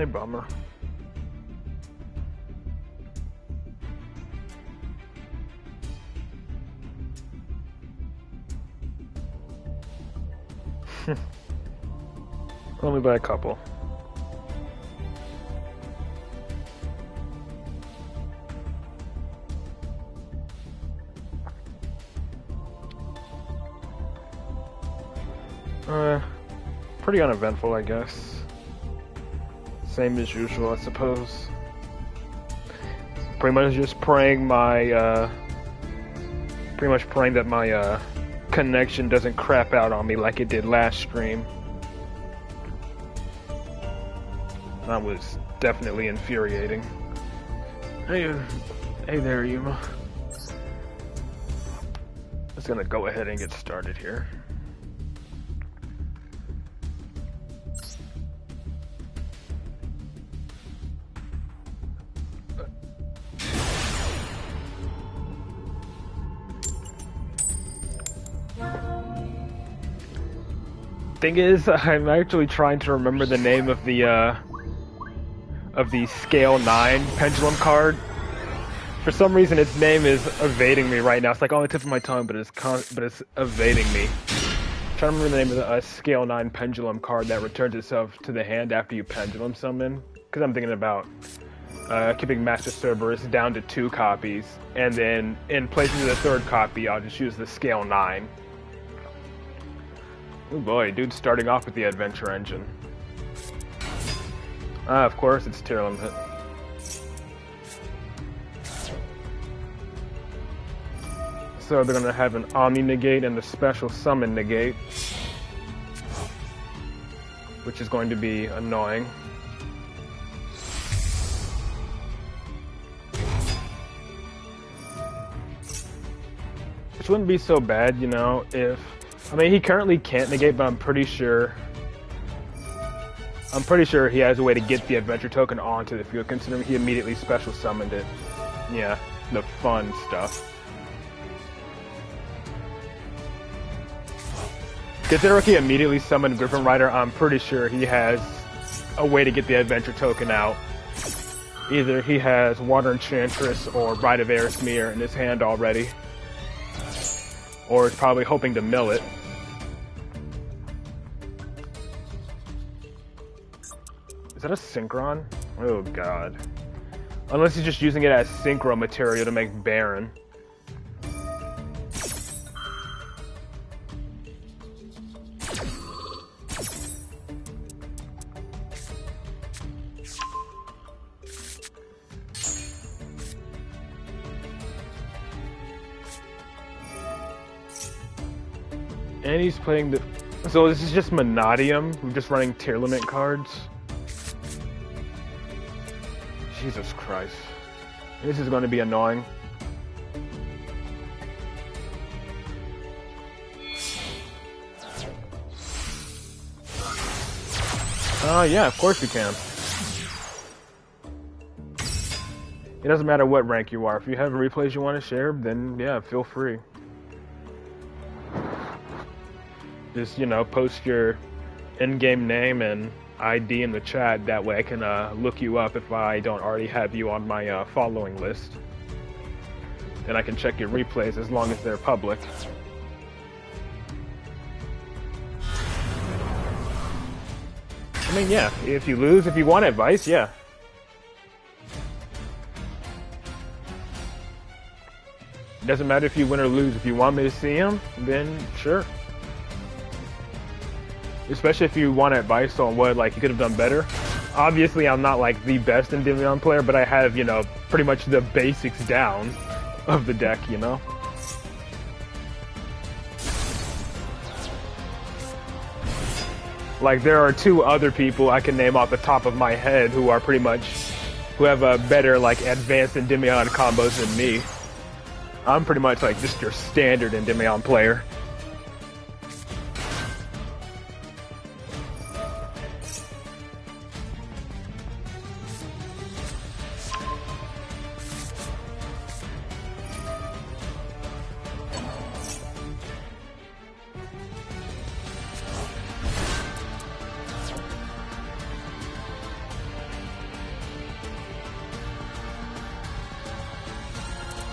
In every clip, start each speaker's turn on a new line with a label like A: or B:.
A: A bummer. Only by a couple. Pretty uneventful, I guess. Same as usual, I suppose. Pretty much just praying my, pretty much praying that my, connection doesn't crap out on me like it did last stream. That was definitely infuriating. Hey there, Yuma. Just gonna go ahead and get started here. Thing is, I'm actually trying to remember the name of the Scale 9 pendulum card. For some reason, its name is evading me right now. It's like on the tip of my tongue, but it's evading me. I'm trying to remember the name of the Scale 9 pendulum card that returns itself to the hand after you pendulum summon. Because I'm thinking about keeping Master Cerberus down to 2 copies, and then in place of the 3rd copy, I'll just use the Scale 9. Oh boy, dude's starting off with the adventure engine. Ah, of course, it's tier limit. So they're gonna have an Omni negate and the special summon negate, which is going to be annoying. Which wouldn't be so bad, you know, if... I mean, he currently can't negate, but I'm pretty sure he has a way to get the adventure token onto the field, considering he immediately special summoned it. Yeah, the fun stuff. Considering he immediately summoned Griffin Rider, I'm pretty sure he has a way to get the adventure token out. Either he has Water Enchantress or Rite of Erismere in his hand already, or is probably hoping to mill it. Is that a Synchron? Oh god. Unless he's just using it as Synchro material to make Baron. And he's playing the... So this is just Monadium? We're just running tier limit cards? Jesus Christ. This is going to be annoying. Yeah, of course you can. It doesn't matter what rank you are. If you have replays you want to share, then yeah, feel free. Just, you know, post your in-game name and ID in the chat. That way I can look you up if I don't already have you on my following list. Then I can check your replays as long as they're public. I mean, yeah, if you lose, if you want advice, yeah. It doesn't matter if you win or lose. If you want me to see him, then sure. Especially if you want advice on what, like, you could have done better. Obviously, I'm not, like, the best Endymion player, but I have, you know, pretty much the basics down of the deck, you know? Like, there are 2 other people I can name off the top of my head who are pretty much... who have a better, like, advanced Endymion combos than me. I'm pretty much, like, just your standard Endymion player.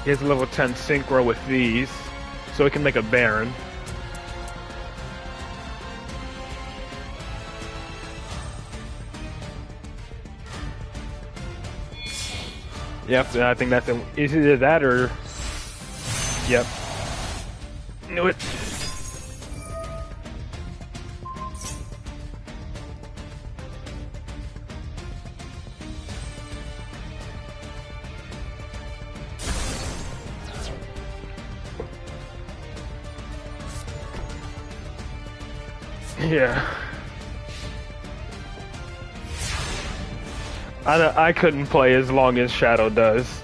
A: He has a level 10 synchro with these, so he can make a Baron. Yep, I think that's is either that or... Yep. Knew it. Yeah. I couldn't play as long as Shadow does.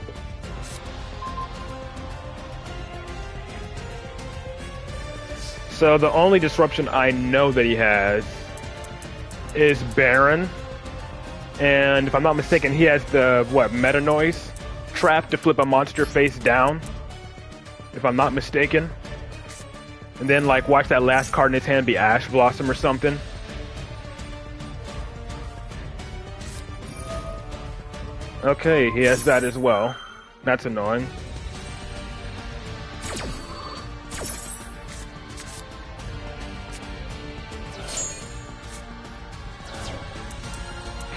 A: So the only disruption I know that he has is Baron. And if I'm not mistaken, he has the, what, Meta Noise trap to flip a monster face down. If I'm not mistaken. And then, like, watch that last card in his hand be Ash Blossom or something. Okay, he has that as well. That's annoying.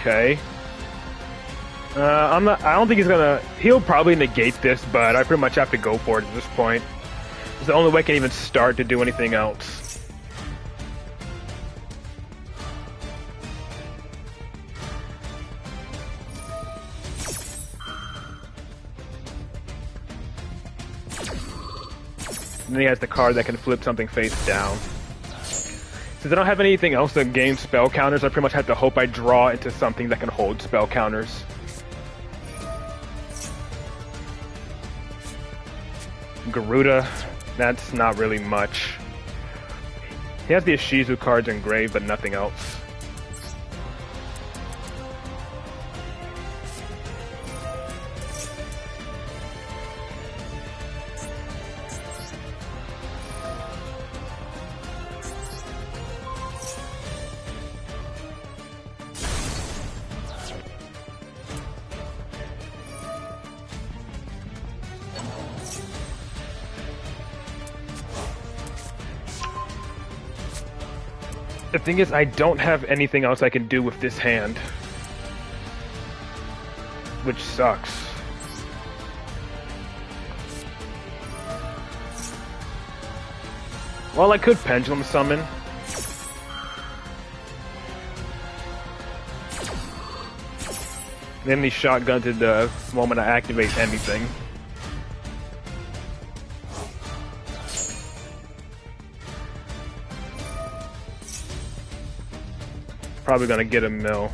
A: Okay. I don't think he's gonna... He'll probably negate this, but I pretty much have to go for it at this point. It's the only way I can even start to do anything else. And then he has the card that can flip something face down. Since I don't have anything else that gains spell counters, I pretty much have to hope I draw into something that can hold spell counters. Garuda, that's not really much. He has the Ishizu cards engraved, but nothing else. The thing is, I don't have anything else I can do with this hand. Which sucks. Well, I could Pendulum Summon. Then he shotgunned it the moment I activate anything. Probably gonna get a mill.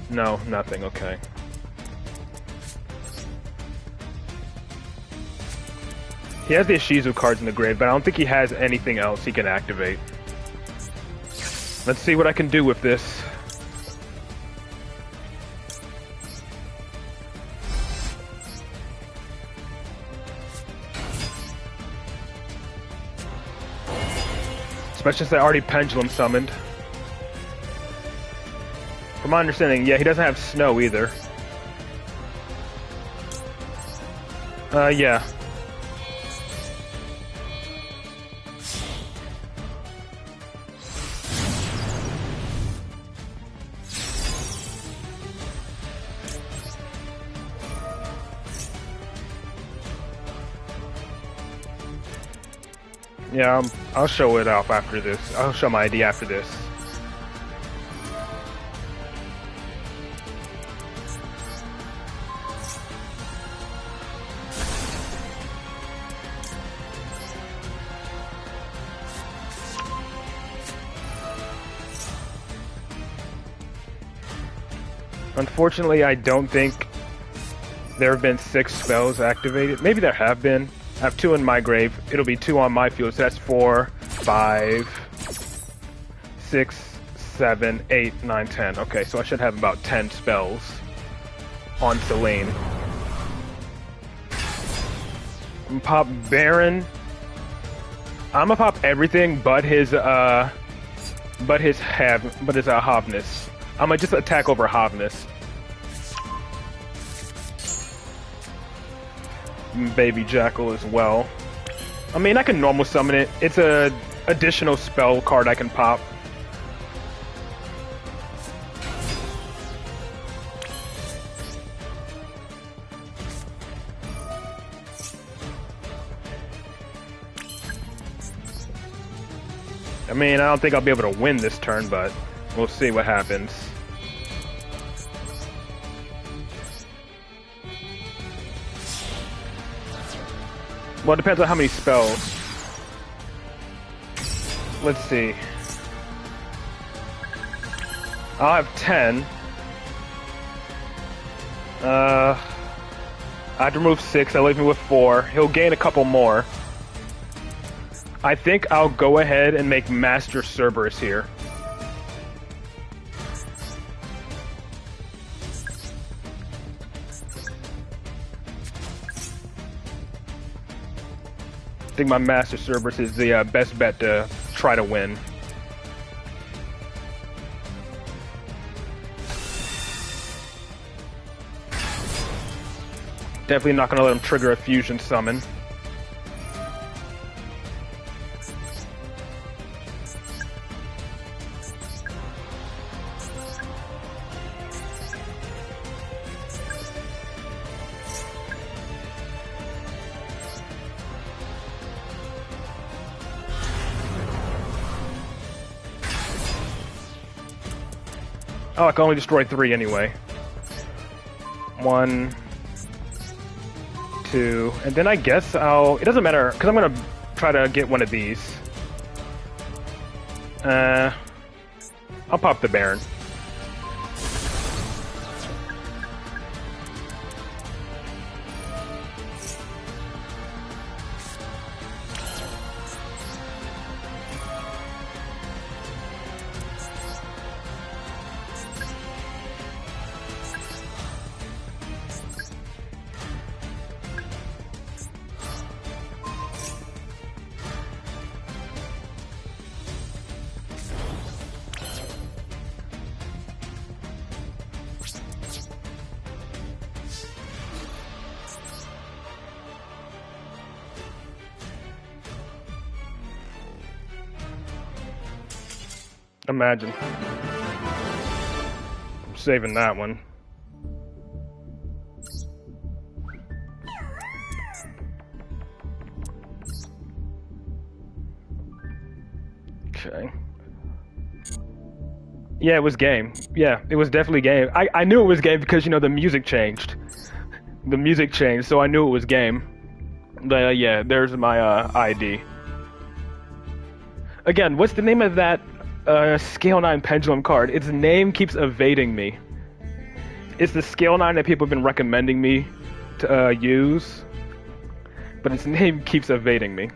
A: No, nothing, okay. He has the Ishizu cards in the grave, but I don't think he has anything else he can activate. Let's see what I can do with this. Especially since I already Pendulum Summoned. From my understanding, yeah, he doesn't have snow either. Yeah. Yeah, I'll show it off after this. I'll show my ID after this. Unfortunately, I don't think there have been 6 spells activated. Maybe there have been. I have 2 in my grave. It'll be 2 on my field, so that's 4, 5, 6, 7, 8, 9, 10. Okay, so I should have about 10 spells on Selene. Pop Baron. I'm gonna pop everything but his Havness. I'm gonna just attack over Havness. Baby Jackal as well. I mean, I can normal summon it. It's a additional spell card I can pop. I mean, I don't think I'll be able to win this turn, but we'll see what happens. Well, it depends on how many spells. Let's see. I'll have 10. I have to remove 6. That leaves me with 4. He'll gain a couple more. I think I'll go ahead and make Master Cerberus here. I think my Master Cerberus is the best bet to try to win. Definitely not going to let him trigger a fusion summon. Oh, I can only destroy 3 anyway. 1, 2, and then I guess I'll... It doesn't matter, because I'm going to try to get one of these. I'll pop the Baron. Imagine. I'm saving that one. Okay. Yeah, it was game. Yeah, it was definitely game. I knew it was game because, you know, the music changed. The music changed, so I knew it was game. But, yeah, there's my ID. Again, what's the name of that Scale 9 Pendulum card? Its name keeps evading me. It's the Scale 9 that people have been recommending me to use, but its name keeps evading me.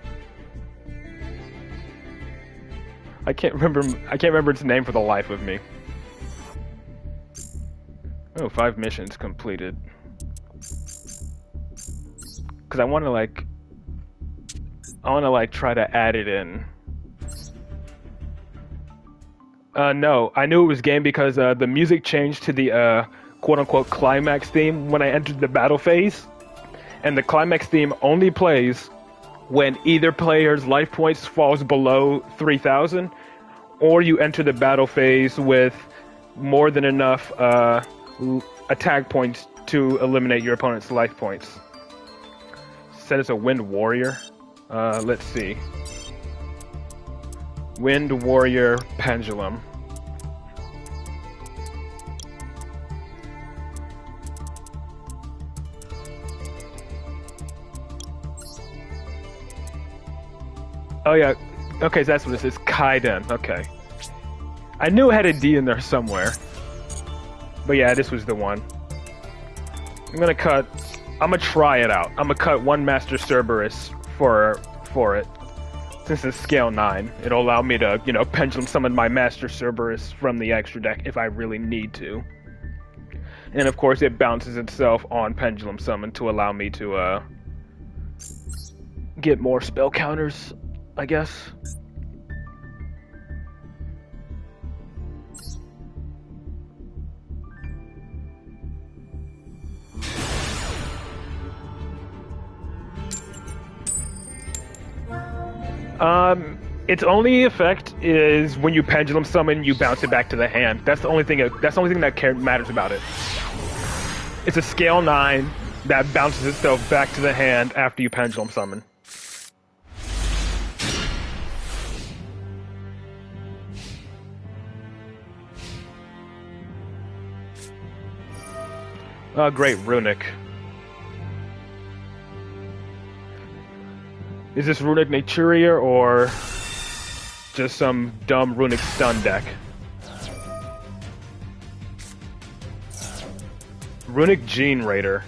A: I can't remember its name for the life of me. Oh, 5 missions completed. Because I want to try to add it in. No, I knew it was game because the music changed to the quote-unquote climax theme when I entered the battle phase. And the climax theme only plays when either player's life points falls below 3,000, or you enter the battle phase with more than enough attack points to eliminate your opponent's life points. Said it's a Wind Warrior. Let's see. Wind Warrior Pendulum. Oh yeah, okay, so that's what this is. Kaiden, okay. I knew it had a D in there somewhere. But yeah, this was the one. I'm gonna try it out. I'm gonna cut 1 Master Cerberus for it. Since it's scale 9, it'll allow me to, you know, pendulum summon my Master Cerberus from the extra deck if I really need to. And of course it bounces itself on pendulum summon to allow me to get more spell counters, I guess. Its only effect is when you pendulum summon, you bounce it back to the hand. That's the only thing. That's the only thing that matters about it. It's a scale 9 that bounces itself back to the hand after you pendulum summon. Great, Runic. Is this Runic Naturia or just some dumb Runic stun deck? Runic Gene Raider.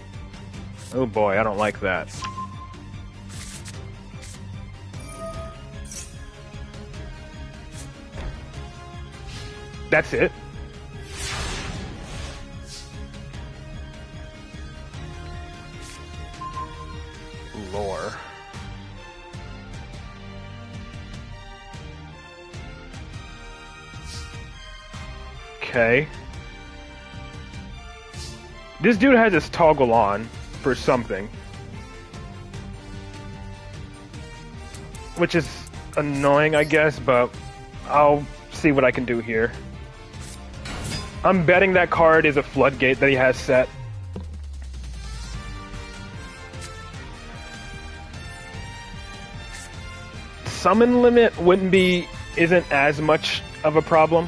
A: Oh boy, I don't like that. That's it? Lore. Okay. This dude has his toggle on for something. Which is annoying, I guess, but I'll see what I can do here. I'm betting that card is a floodgate that he has set. Summon limit isn't as much of a problem.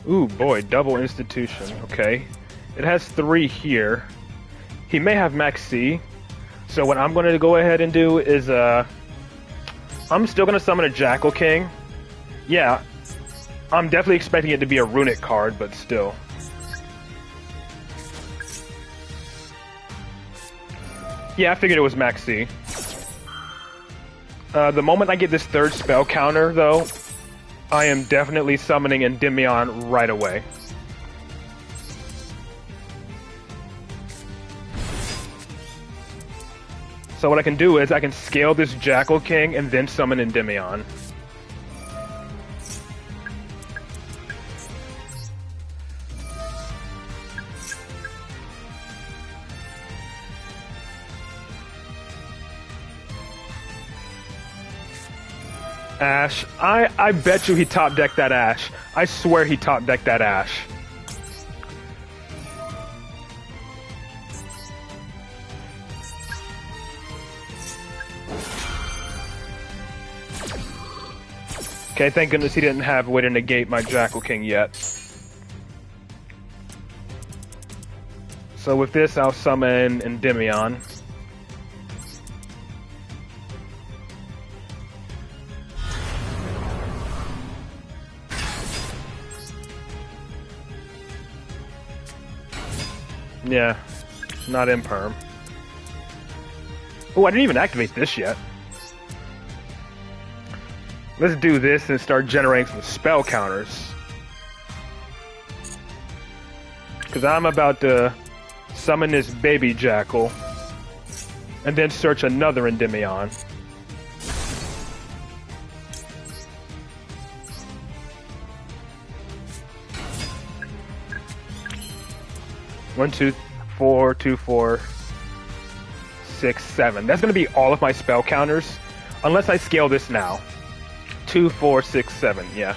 A: Ooh boy, double institution, okay. It has 3 here. He may have max C. So what I'm gonna go ahead and do is I'm still gonna summon a Jackal King. Yeah. I'm definitely expecting it to be a Runic card, but still. Yeah, I figured it was max C. The moment I get this 3rd spell counter though, I am definitely summoning Endymion right away. So what I can do is I can scale this Jackal King and then summon Endymion. Ash. I bet you he top decked that Ash. I swear he top decked that Ash. Okay, thank goodness he didn't have a way to negate my Jackal King yet. So with this, I'll summon Endymion. Yeah, not imperm. Oh, I didn't even activate this yet. Let's do this and start generating some spell counters. Because I'm about to summon this baby Jackal and then search another Endymion. One, two, four, 2, 4, 6, 7. That's going to be all of my spell counters, unless I scale this now. 2, 4, 6, 7. Yeah.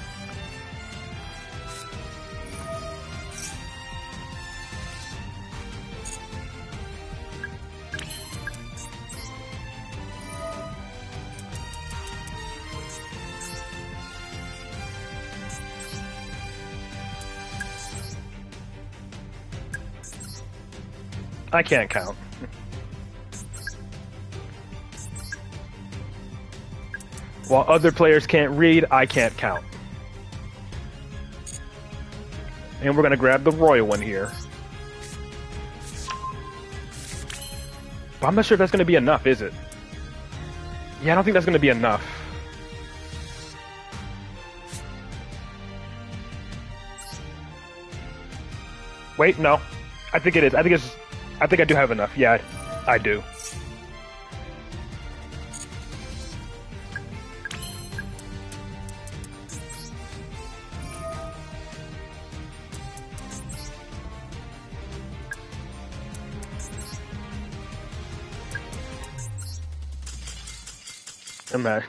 A: I can't count. While other players can't read, I can't count. And we're gonna grab the royal one here. But I'm not sure if that's gonna be enough, is it? Yeah, I don't think that's gonna be enough. Wait, no. I think it is. I think it's. I think I do have enough. Yeah, I do.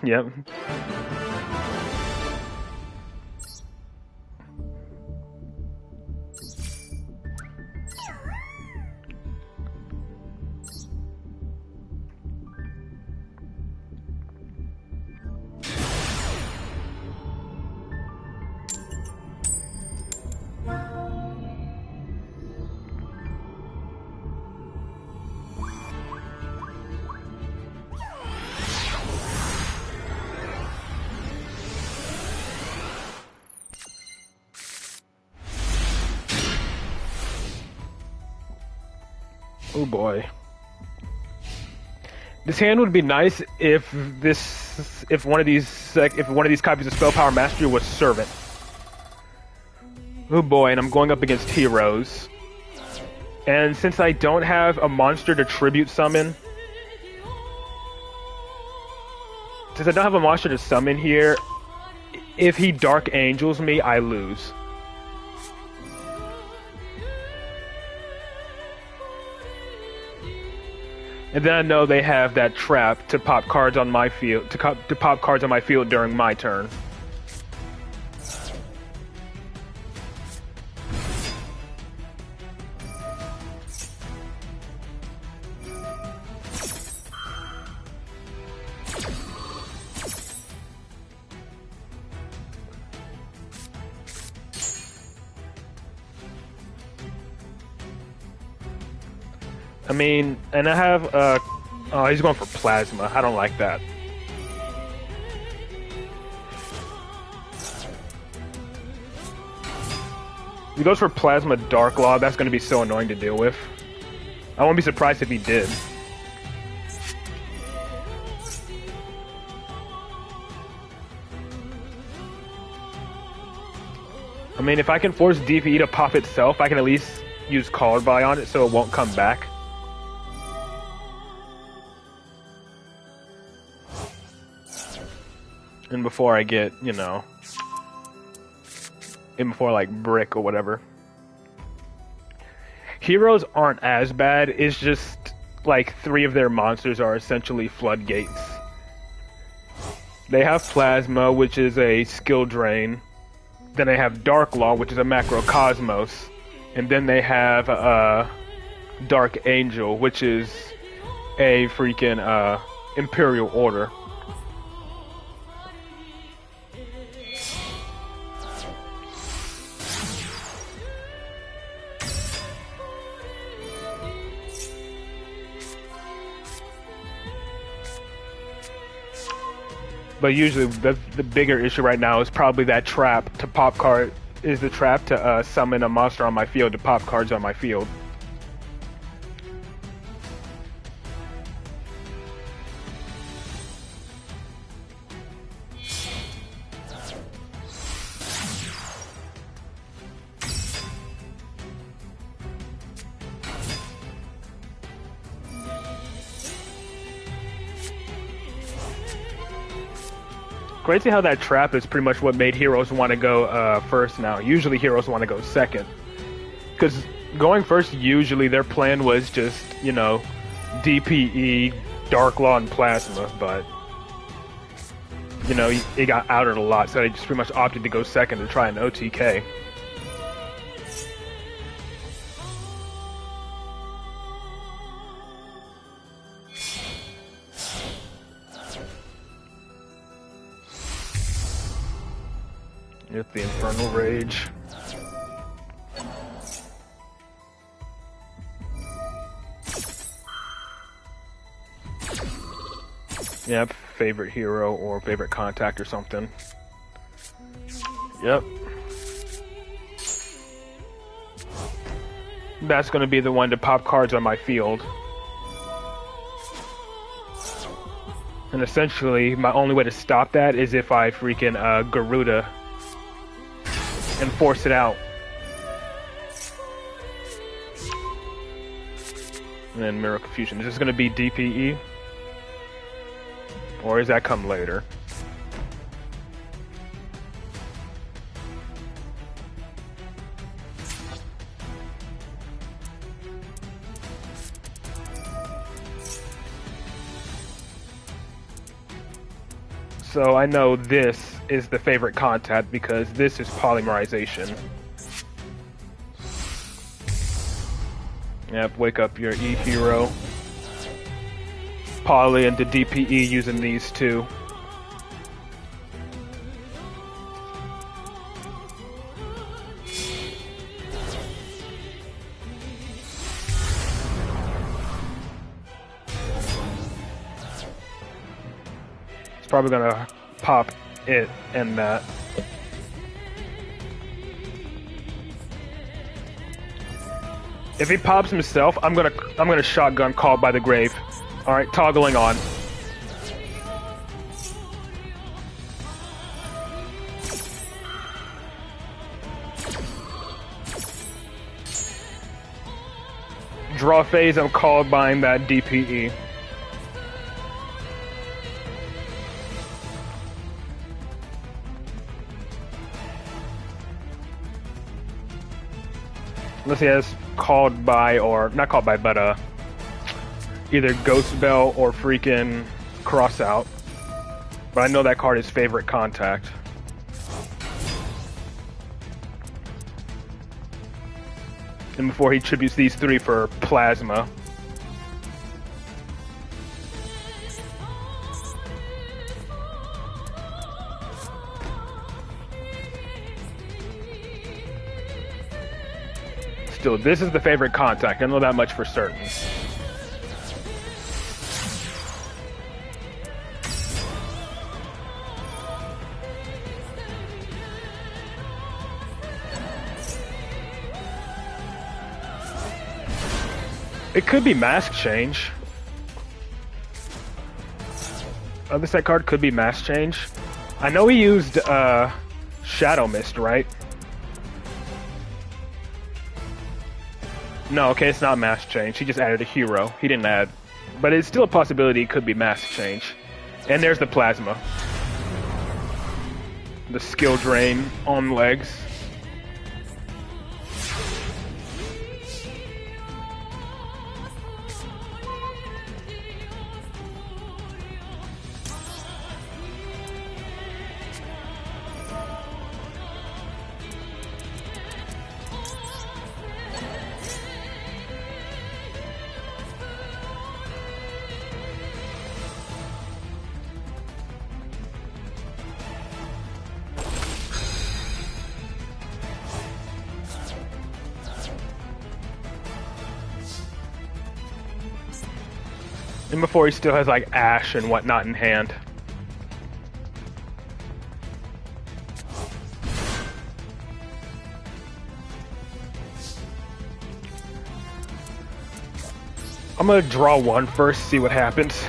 A: Yep. Oh boy. This hand would be nice if one of these copies of Spell Power Mastery was Servant. Oh boy, and I'm going up against heroes. And since I don't have a monster to tribute summon, here, if he Dark Angels me, I lose. And then I know they have that trap to pop cards on my field, to pop cards on my field during my turn. I mean, and I have, oh, he's going for Plasma. I don't like that. If he goes for Plasma Dark Law, that's going to be so annoying to deal with. I won't be surprised if he did. I mean, if I can force DPE to pop itself, I can at least use Called By on it so it won't come back. And before I get, you know, and before like Brick or whatever. Heroes aren't as bad, it's just like 3 of their monsters are essentially floodgates. They have Plasma, which is a skill drain. Then they have Dark Law, which is a Macrocosmos. And then they have Dark Angel, which is a freaking Imperial Order. But usually the bigger issue right now is probably that trap to pop card, is the trap to summon a monster on my field to pop cards on my field. Crazy how that trap is pretty much what made heroes want to go first now. Usually heroes want to go second. Because going first, usually their plan was just, you know, DPE, Dark Law, and Plasma, but, you know, it got outed a lot, so they just pretty much opted to go second to try an OTK. With the Infernal Rage. Yep, favorite hero or favorite contact or something. Yep. That's gonna be the one to pop cards on my field. And essentially, my only way to stop that is if I freaking Garuda and force it out. And then Mirror Confusion. Is this going to be DPE? Or does that come later? So I know this is the favorite contact because this is polymerization. Yep, wake up your E hero. Poly into DPE using these two. It's probably gonna pop it and that. If he pops himself, I'm gonna shotgun Called by the Grave. All right, toggling on. Draw phase. I'm called by that DPE. Unless he has called by, or not called by, but either Ghost Bell or freaking Cross Out. But I know that card is favorite contact. And before he tributes these three for Plasma. Still, this is the favorite contact. I know that much for certain. It could be Mask Change. Other set card could be Mask Change. I know he used Shadow Mist, right? No, okay, it's not Mask Change. He just added a hero. He didn't add. But it's still a possibility it could be Mask Change. And there's the Plasma. The skill drain on legs. And before he still has like Ash and whatnot in hand. I'm gonna draw one first, see what happens.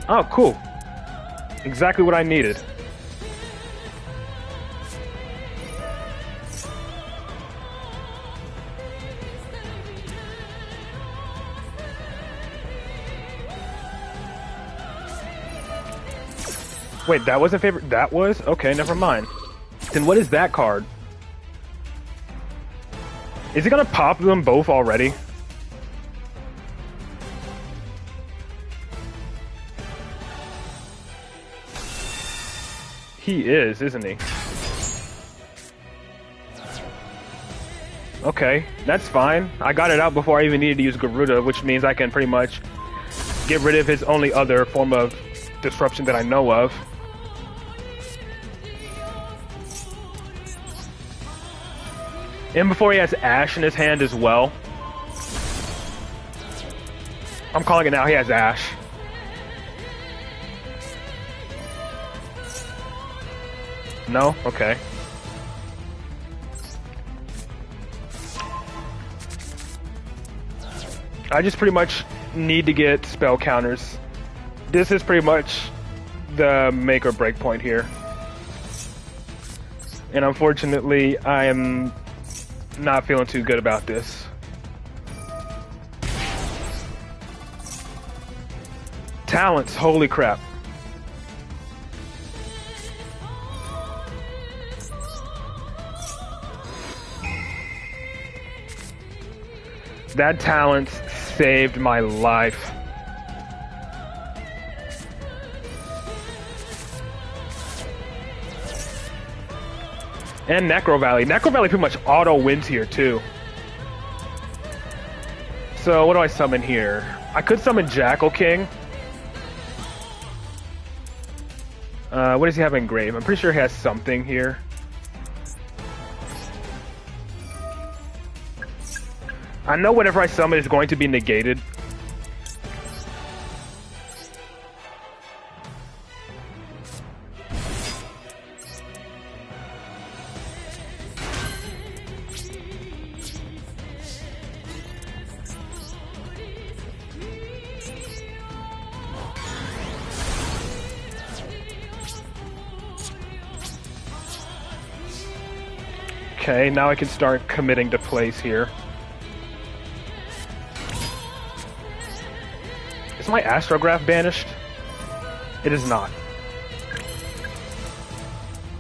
A: Oh, cool. Exactly what I needed. Wait, that was a favorite? That was? Okay, never mind. Then what is that card? Is it gonna pop them both already? He is, isn't he? Okay, that's fine. I got it out before I even needed to use Garuda, which means I can pretty much get rid of his only other form of disruption that I know of. And before he has Ash in his hand as well. I'm calling it now, he has Ash. No? Okay. I just pretty much need to get spell counters. This is pretty much the make or break point here. And unfortunately, I am not feeling too good about this. Talents, holy crap. That talent saved my life. And Necro Valley. Necro Valley pretty much auto wins here too. So what do I summon here? I could summon Jackal King. What does he have engraved? I'm pretty sure he has something here. I know whenever I summon it's going to be negated. Okay, now I can start committing to plays here. Is my Astrograph banished? It is not.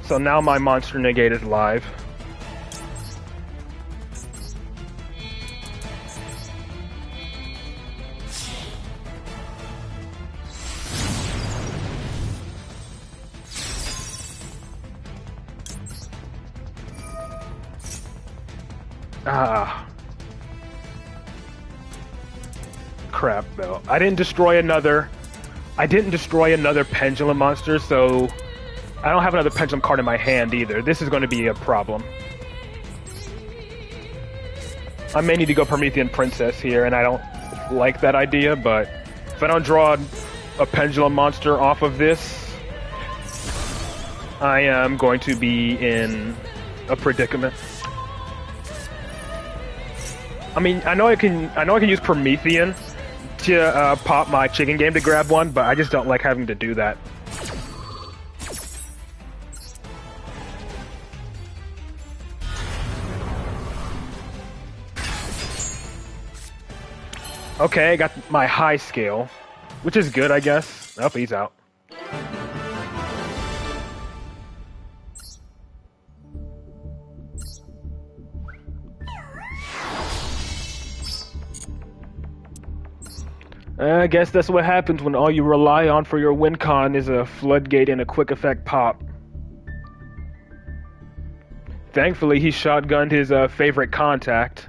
A: So now my Monster Negate is live. Ah. Crap, though. I didn't destroy another Pendulum monster, so I don't have another Pendulum card in my hand either. This is going to be a problem. I may need to go Promethean Princess here, and I don't like that idea, but if I don't draw a Pendulum monster off of this, I am going to be in a predicament. I mean, I know I can use Promethean to pop my chicken game to grab one, but I just don't like having to do that. Okay, I got my high scale, which is good, I guess. Oh, he's out. I guess that's what happens when all you rely on for your win con is a floodgate and a quick effect pop. Thankfully, he shotgunned his favorite contact.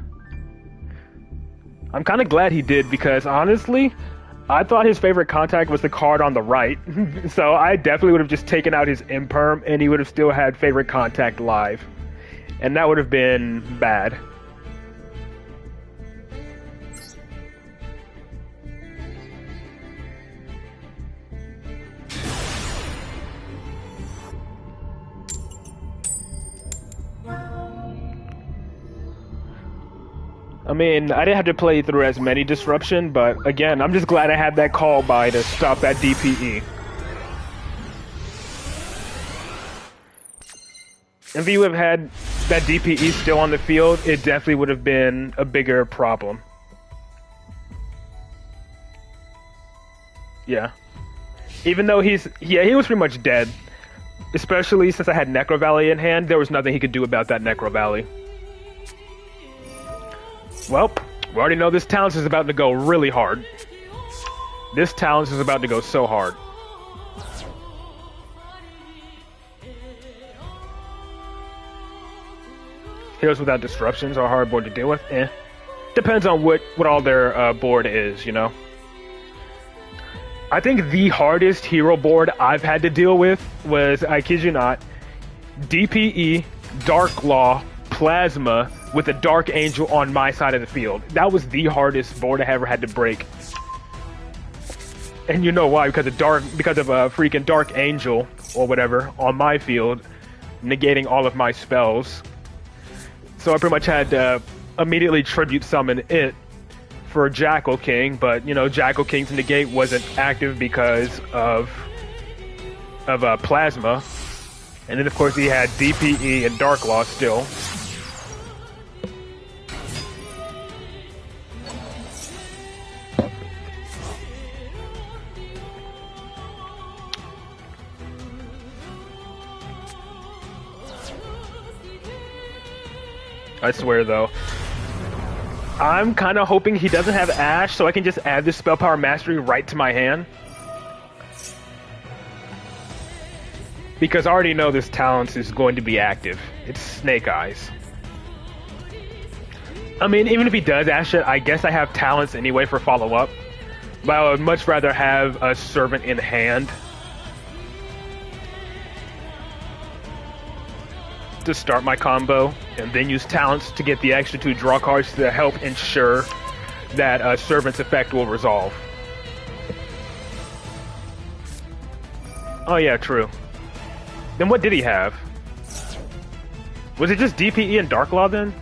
A: I'm kind of glad he did because, honestly, I thought his favorite contact was the card on the right. So I definitely would have just taken out his imperm and he would have still had favorite contact live. And that would have been bad. I mean, I didn't have to play through as many disruption, but again, I'm just glad I had that call by to stop that DPE. If you would have had that DPE still on the field, it definitely would have been a bigger problem. Yeah. Even though he was pretty much dead. Especially since I had Necro Valley in hand, there was nothing he could do about that Necro Valley. Well, we already know this Talents is about to go really hard. This Talents is about to go so hard. Heroes without disruptions are a hard board to deal with. Depends on what all their board is, you know. I think the hardest hero board I've had to deal with was, I kid you not, DPE, Dark Law, Plasma, with a Dark Angel on my side of the field. That was the hardest board I ever had to break. And you know why? Because of a freaking Dark Angel, or whatever, on my field, negating all of my spells. So I pretty much had to immediately tribute summon it for Jackal King, but, you know, Jackal King's negate wasn't active because of Plasma. And then, of course, he had DPE and Dark Law still. I swear, though, I'm kind of hoping he doesn't have Ash, so I can just add this Spell Power Mastery right to my hand. Because I already know this talent is going to be active. It's Snake Eyes. I mean, even if he does Ash it, I guess I have talents anyway for follow-up. But I would much rather have a Servant in hand to start my combo, and then use talents to get the extra 2 draw cards to help ensure that Servant's effect will resolve. Oh yeah, true. Then what did he have? Was it just DPE and Dark Law then?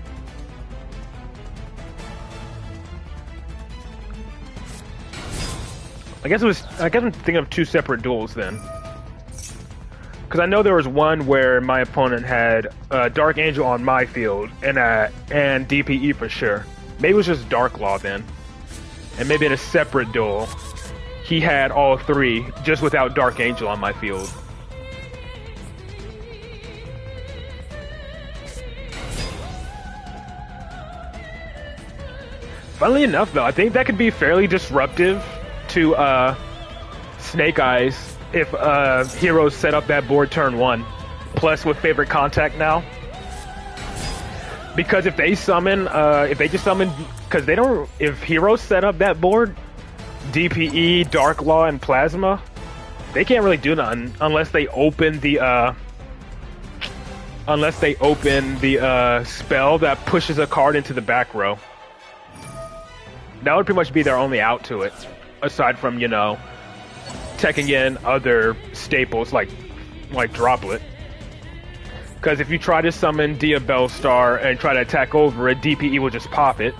A: I guess I'm thinking of 2 separate duels then. Because I know there was one where my opponent had Dark Angel on my field and DPE for sure. Maybe it was just Dark Law then. And maybe in a separate duel, he had all 3 just without Dark Angel on my field. Funnily enough, though, I think that could be fairly disruptive to Snake Eyes if heroes set up that board turn 1, plus with favorite contact now. Because if they summon, because they don't, if heroes set up that board, DPE, Dark Law, and Plasma, they can't really do nothing unless they open the spell that pushes a card into the back row. That would pretty much be their only out to it, aside from, you know, teching in other staples like Droplet. Because if you try to summon Diabell Star and try to attack over it, DPE will just pop it.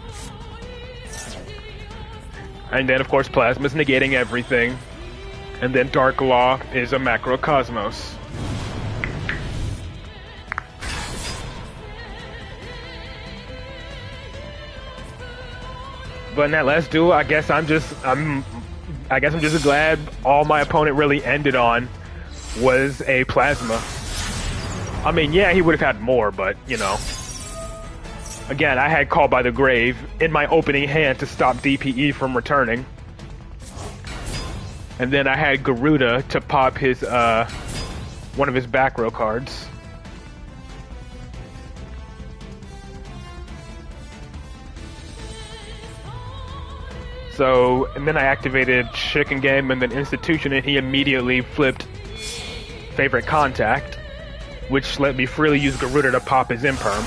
A: And then, of course, Plasma's negating everything. And then Dark Law is a Macrocosmos. But in that last duel, I guess I'm just glad all my opponent really ended on was a Plasma. I mean, yeah, he would have had more, but, you know. Again, I had Call by the Grave in my opening hand to stop DPE from returning. And then I had Garuda to pop his, one of his back row cards. So, and then I activated Chicken Game and then Institution, and he immediately flipped Favorite Contact, which let me freely use Garuda to pop his Imperm.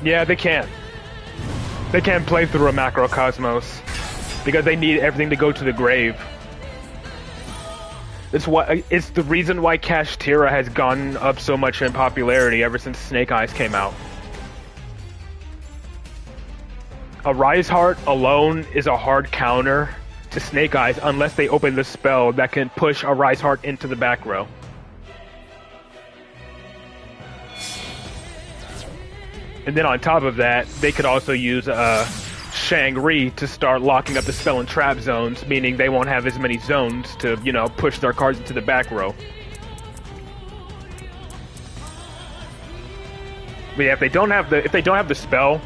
A: Yeah, they can't. They can't play through a Macrocosmos because they need everything to go to the grave. It's the reason why Kashtira has gone up so much in popularity ever since Snake Eyes came out. A Rise Heart alone is a hard counter to Snake Eyes unless they open the spell that can push a Rise Heart into the back row. And then on top of that, they could also use Shang-Ri to start locking up the spell and trap zones, meaning they won't have as many zones to, you know, push their cards into the back row. But yeah, if they don't have the spell,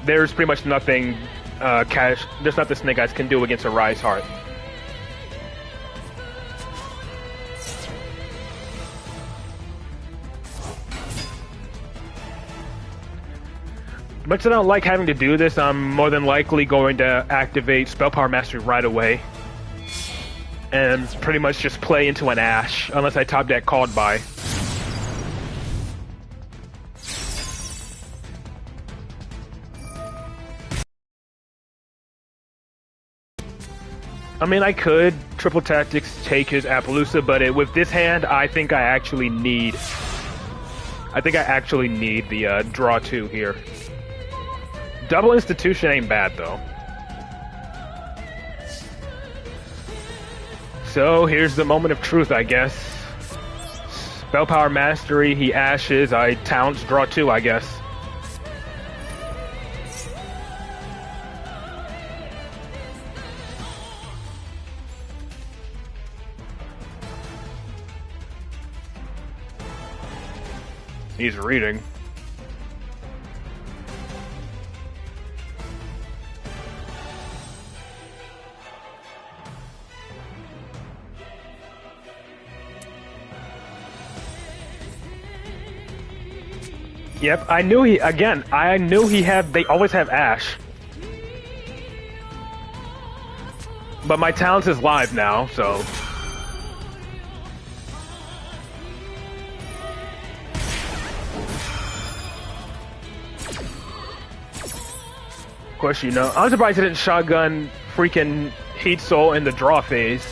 A: there's pretty much nothing there's nothing Snake Eyes can do against a Rise Heart. Much as I don't like having to do this, I'm more than likely going to activate Spell Power Mastery right away. And pretty much just play into an Ash, unless I top deck Called By. I mean, I could Triple Tactics take his Appaloosa, but with this hand, I think I actually need the draw 2 here. Double Institution ain't bad, though. So here's the moment of truth, I guess. Spell power mastery, he ashes, I talents, draw 2, I guess. He's reading. Yep, I knew he had, they always have Ash. But my talents is live now, so. Of course, you know. I'm surprised he didn't shotgun freaking Heat Soul in the draw phase.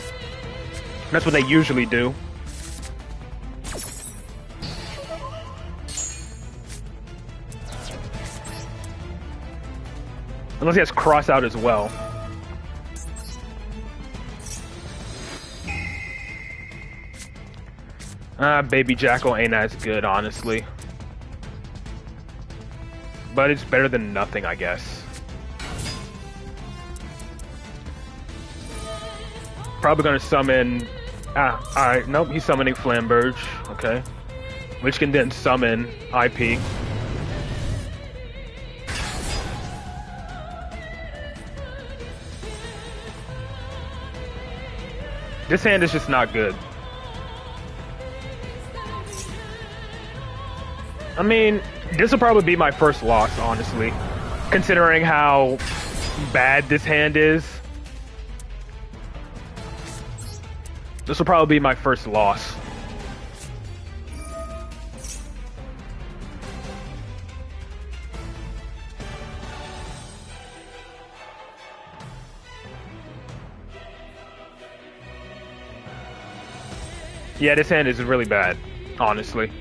A: That's what they usually do. Unless he has cross out as well. Baby Jackal ain't as good, honestly. But it's better than nothing, I guess. Probably gonna summon... alright, nope, he's summoning Flamberge, okay. Which can then summon IP. This hand is just not good. I mean, this will probably be my first loss, honestly. Considering how bad this hand is. This will probably be my first loss. Yeah, this hand is really bad, honestly.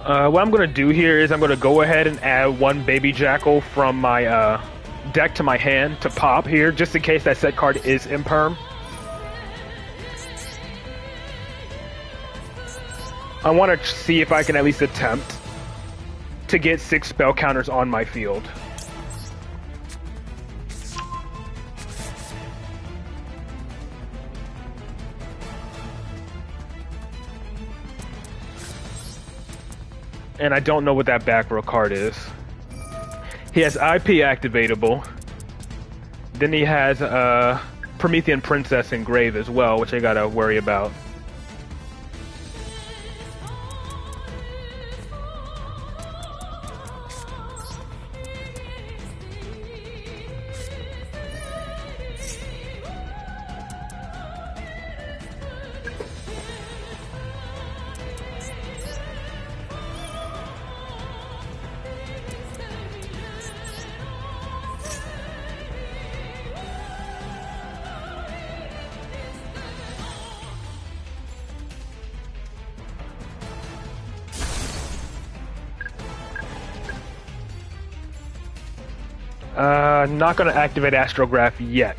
A: What I'm going to do here is I'm going to go ahead and add one Baby Jackal from my deck to my hand to pop here, just in case that set card is imperm. I want to see if I can at least attempt to get 6 spell counters on my field. And I don't know what that back row card is. He has IP activatable. Then he has Promethean Princess Engrave as well, which I gotta worry about. Not gonna activate Astrograph yet.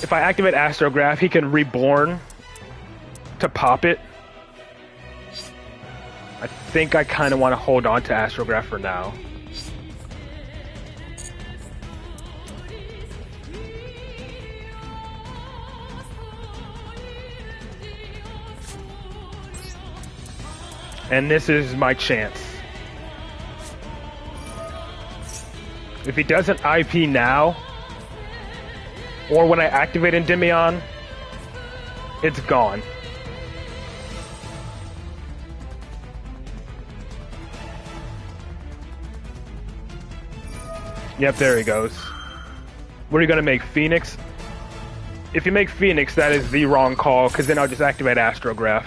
A: If I activate Astrograph, he can Reborn to pop it. I think I kind of want to hold on to Astrograph for now. And this is my chance. If he doesn't IP now, or when I activate Endymion, it's gone. Yep, there he goes. What are you gonna make, Phoenix? If you make Phoenix, that is the wrong call, because then I'll just activate Astrograph.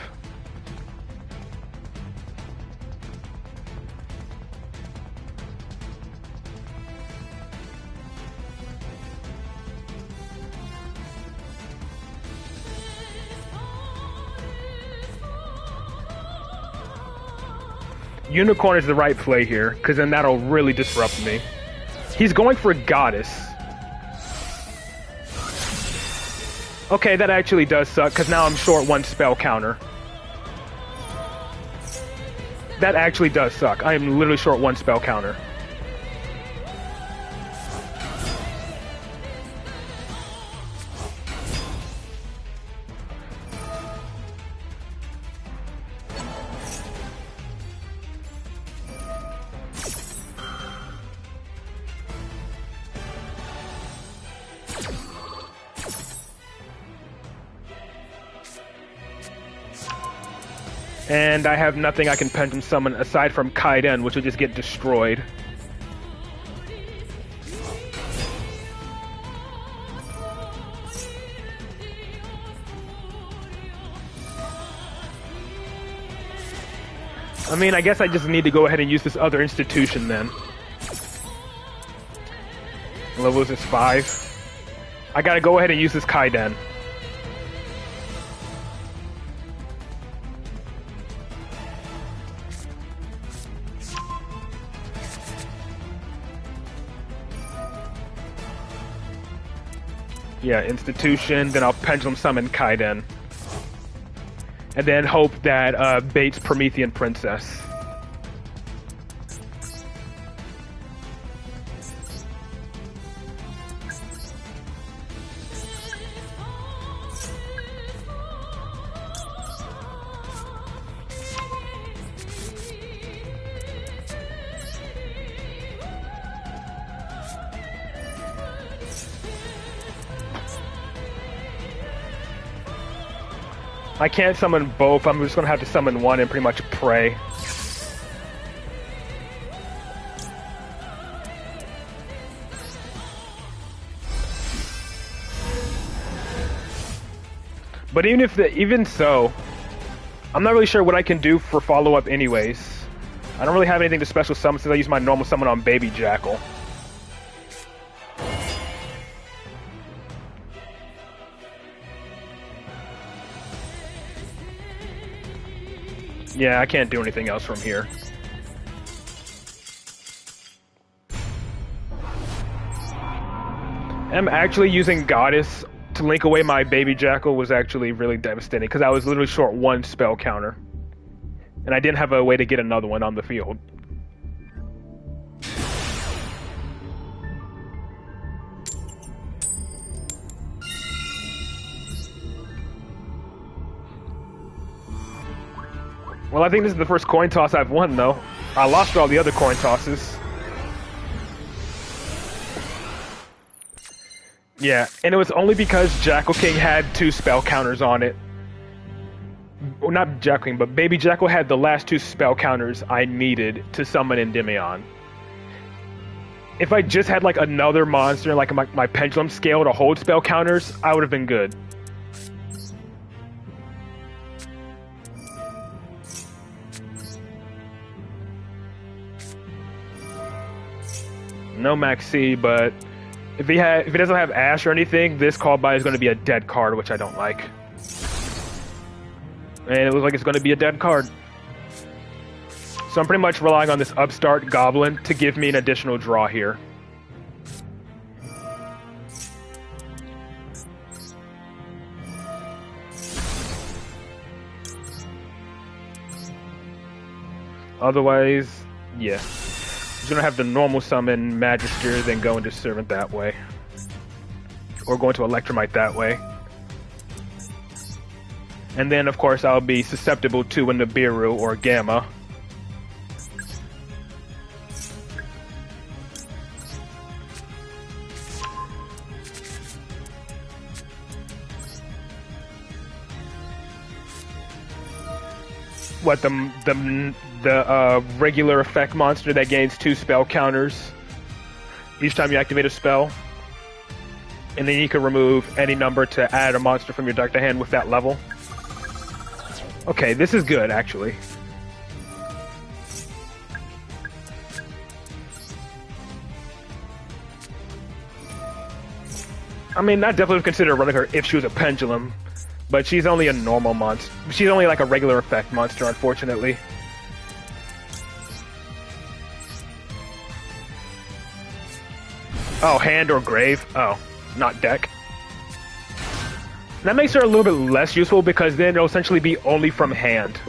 A: Unicorn is the right play here, because then that'll really disrupt me. He's going for Goddess. Okay, that actually does suck, because now I'm short 1 spell counter. That actually does suck. I am literally short 1 spell counter. And I have nothing I can pendulum summon aside from Kaiden, which will just get destroyed. I mean, I guess I just need to go ahead and use this other institution then. Level is 5. I gotta go ahead and use this Kaiden. Yeah, institution, then I'll pendulum summon Kaiden. And then hope that baits Promethean Princess. I can't summon both. I'm just gonna have to summon one and pretty much pray. But even so, I'm not really sure what I can do for follow-up anyways. I don't really have anything to special summon since I use my normal summon on Baby Jackal. Yeah, I can't do anything else from here. I'm actually using Goddess to link away my Baby Jackal was actually really devastating because I was literally short 1 spell counter. And I didn't have a way to get another one on the field. Well, I think this is the first coin toss I've won, though. I lost all the other coin tosses. Yeah, and it was only because Jackal King had 2 spell counters on it. Well, not Jackal King, but Baby Jackal had the last 2 spell counters I needed to summon Endymion. If I just had, like, another monster, like my Pendulum Scale to hold spell counters, I would have been good. No Maxi, but if he doesn't have Ash or anything, this call by is going to be a dead card, which I don't like. And it looks like it's going to be a dead card. So I'm pretty much relying on this upstart Goblin to give me an additional draw here. Otherwise, yeah. He's gonna have the normal summon Magister, then go into Servant that way. Or go into Electromite that way. And then, of course, I'll be susceptible to a Nibiru or Gamma. What, the regular effect monster that gains 2 spell counters each time you activate a spell? And then you can remove any number to add a monster from your deck to hand with that level. Okay, this is good, actually. I mean, I definitely would consider running her if she was a pendulum. But she's only a normal monster. She's only like a regular effect monster, unfortunately. Oh, hand or grave? Oh, not deck. That makes her a little bit less useful because then it'll essentially be only from hand.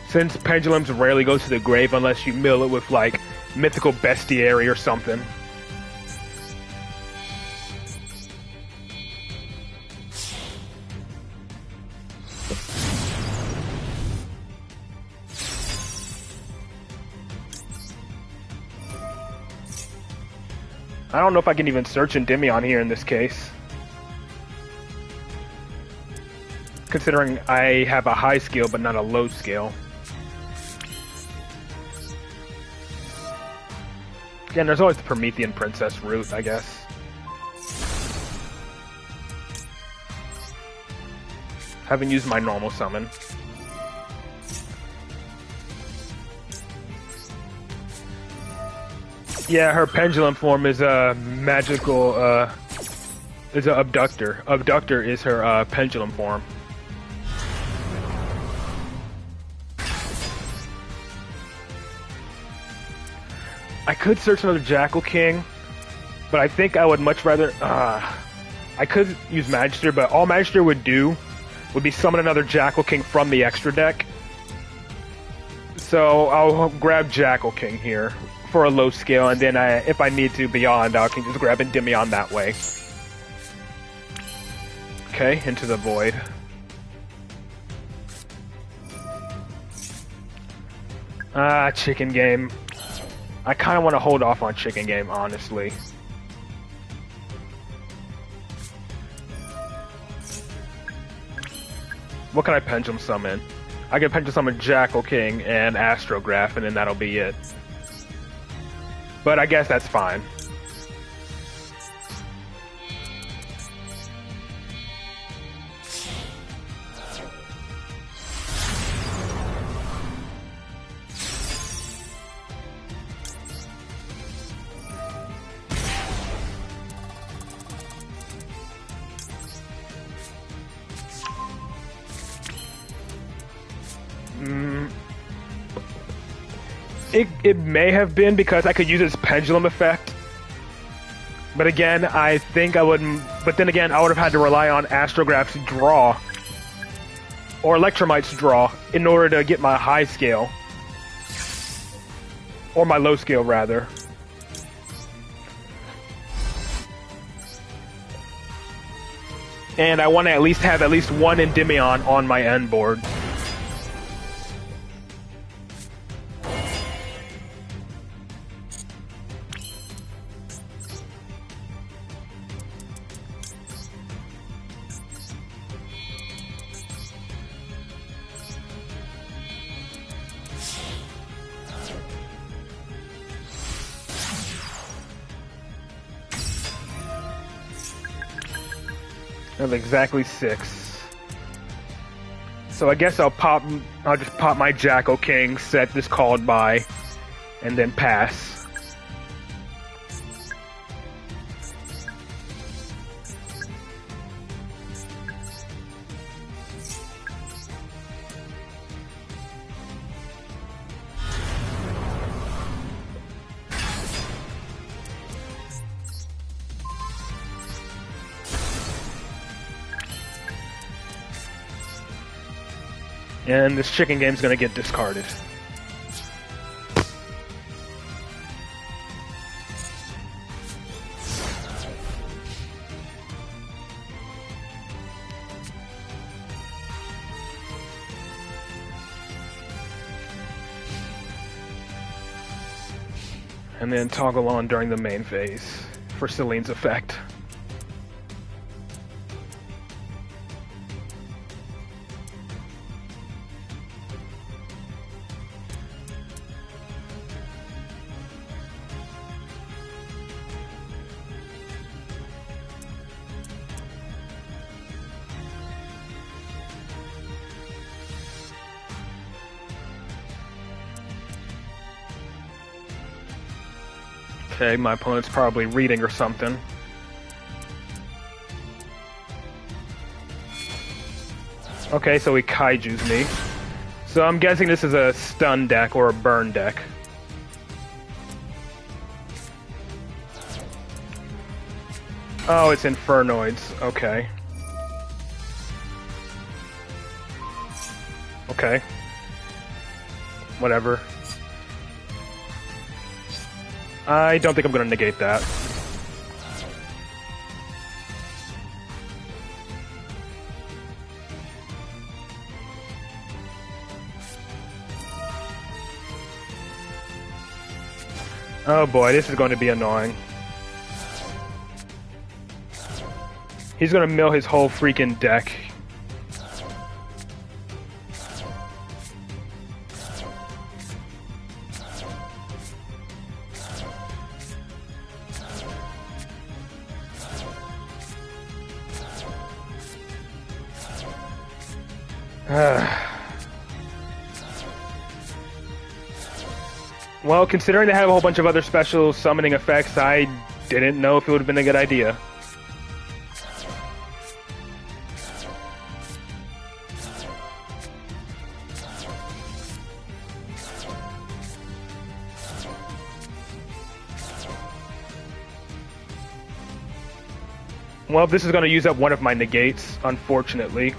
A: Since pendulums rarely go to the grave unless you mill it with, like, mythical bestiary or something. I don't know if I can even search Endymion here in this case. Considering I have a high skill but not a low skill. Again, there's always the Promethean Princess route, I guess. Haven't used my normal summon. Yeah, her pendulum form is a magical, is a abductor. Abductor is her, pendulum form. I could search another Jackal King, but I think I would much rather, I could use Magister, but all Magister would do would be summon another Jackal King from the extra deck. So I'll grab Jackal King here for a low scale, and then if I need to beyond, I can just grab Endymion that way. Okay, into the void. Chicken game. I kind of want to hold off on chicken game, honestly. What can I pendulum summon? I can pendulum summon Jackal King and Astrograph, and then that'll be it. But I guess that's fine. It may have been because I could use its pendulum effect. But again, I think I wouldn't. But then again, I would have had to rely on Astrograph's draw. Or Electromite's draw in order to get my high scale. Or my low scale, rather. And I want to at least have at least one Endymion on my end board. I have exactly 6. So I guess I'll just pop my Jackal King, set this called by, and then pass. And this chicken game's gonna get discarded. And then toggle on during the main phase for Celine's effect. Okay, my opponent's probably reading or something. Okay, so he kaijus me. So I'm guessing this is a stun deck or a burn deck. Oh, it's Infernoids. Okay. Okay. Whatever. I don't think I'm gonna negate that. Oh boy, this is going to be annoying. He's gonna mill his whole freaking deck. Well, considering they have a whole bunch of other special summoning effects, I didn't know if it would have been a good idea. Well, this is going to use up one of my negates, unfortunately.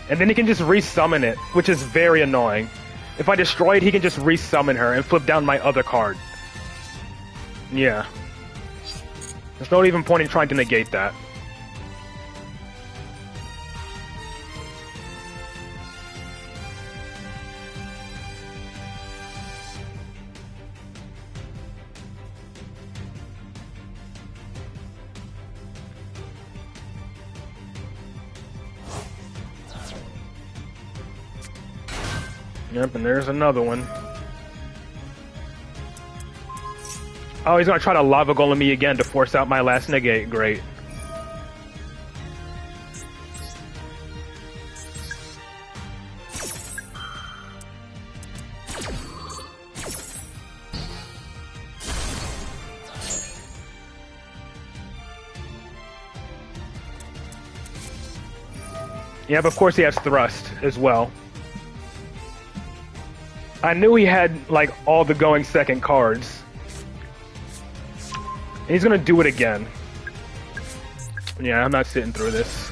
A: And then he can just resummon it, which is very annoying. If I destroy it, he can just resummon her and flip down my other card. Yeah. There's no even point in trying to negate that. Yep, and there's another one. Oh, he's gonna try to lava golem me again to force out my last negate. Great. Yeah, but of course he has thrust as well. I knew he had, like, all the going second cards. And he's gonna do it again. Yeah, I'm not sitting through this.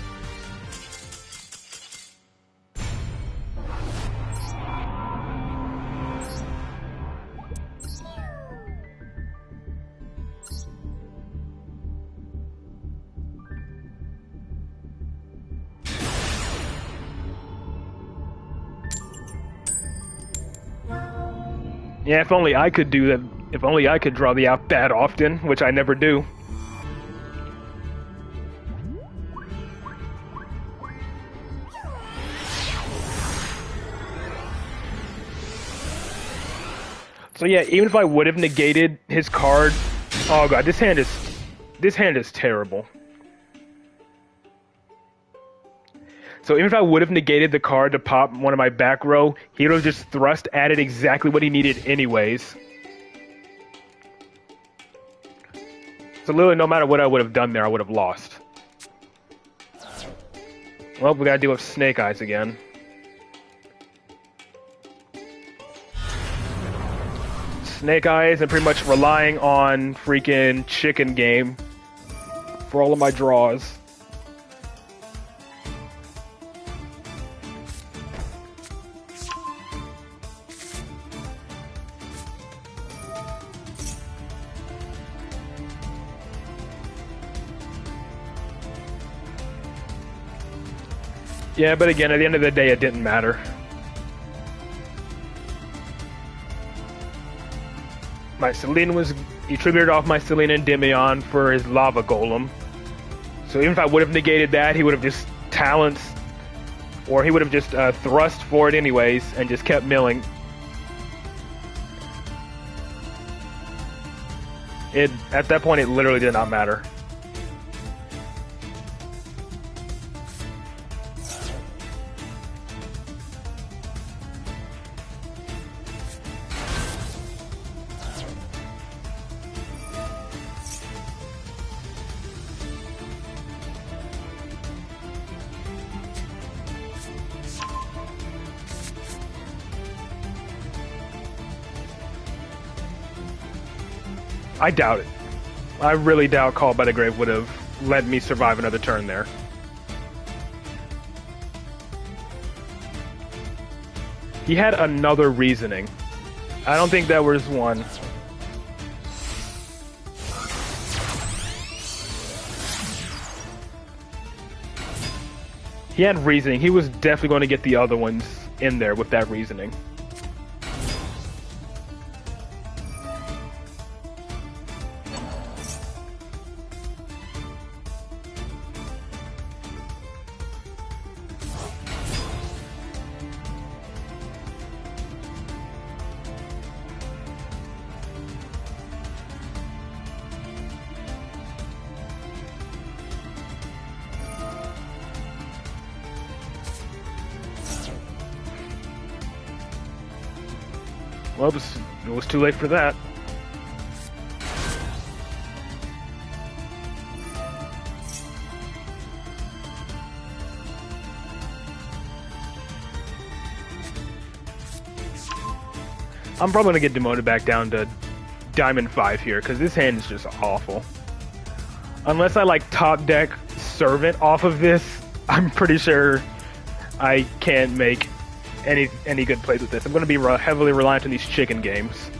A: Yeah, if only I could do that. If only I could draw the out that often, which I never do. So yeah, even if I would have negated his card, oh god, this hand is terrible. So even if I would have negated the card to pop one of my back row, he would have just thrust added exactly what he needed anyways. So literally no matter what I would have done there, I would have lost. Well, we gotta deal with Snake Eyes again. Snake Eyes and pretty much relying on freaking Chicken Game for all of my draws. Yeah, but again, at the end of the day, it didn't matter. My Selene was... He triggered off my Selene Endymion for his Lava Golem. So even if I would have negated that, he would have just Talents... Or he would have just thrust for it anyways, and just kept milling. At that point, it literally did not matter. I doubt it. I really doubt Call by the Grave would have let me survive another turn there. He had another reasoning. I don't think that was one. He had reasoning. He was definitely going to get the other ones in there with that reasoning. Well, it was too late for that. I'm probably gonna get demoted back down to Diamond 5 here, because this hand is just awful. Unless I like top deck Servant off of this, I'm pretty sure I can't make any good plays with this. I'm going to be heavily reliant on these chicken games.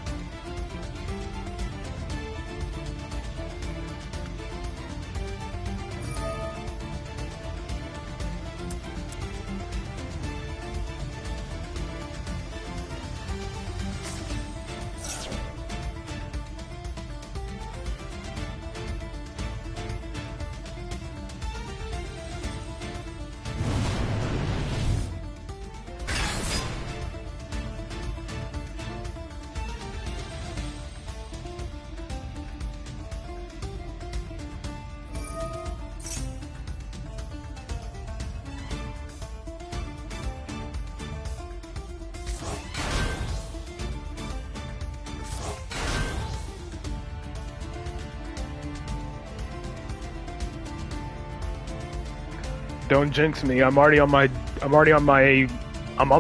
A: Don't jinx me. I'm on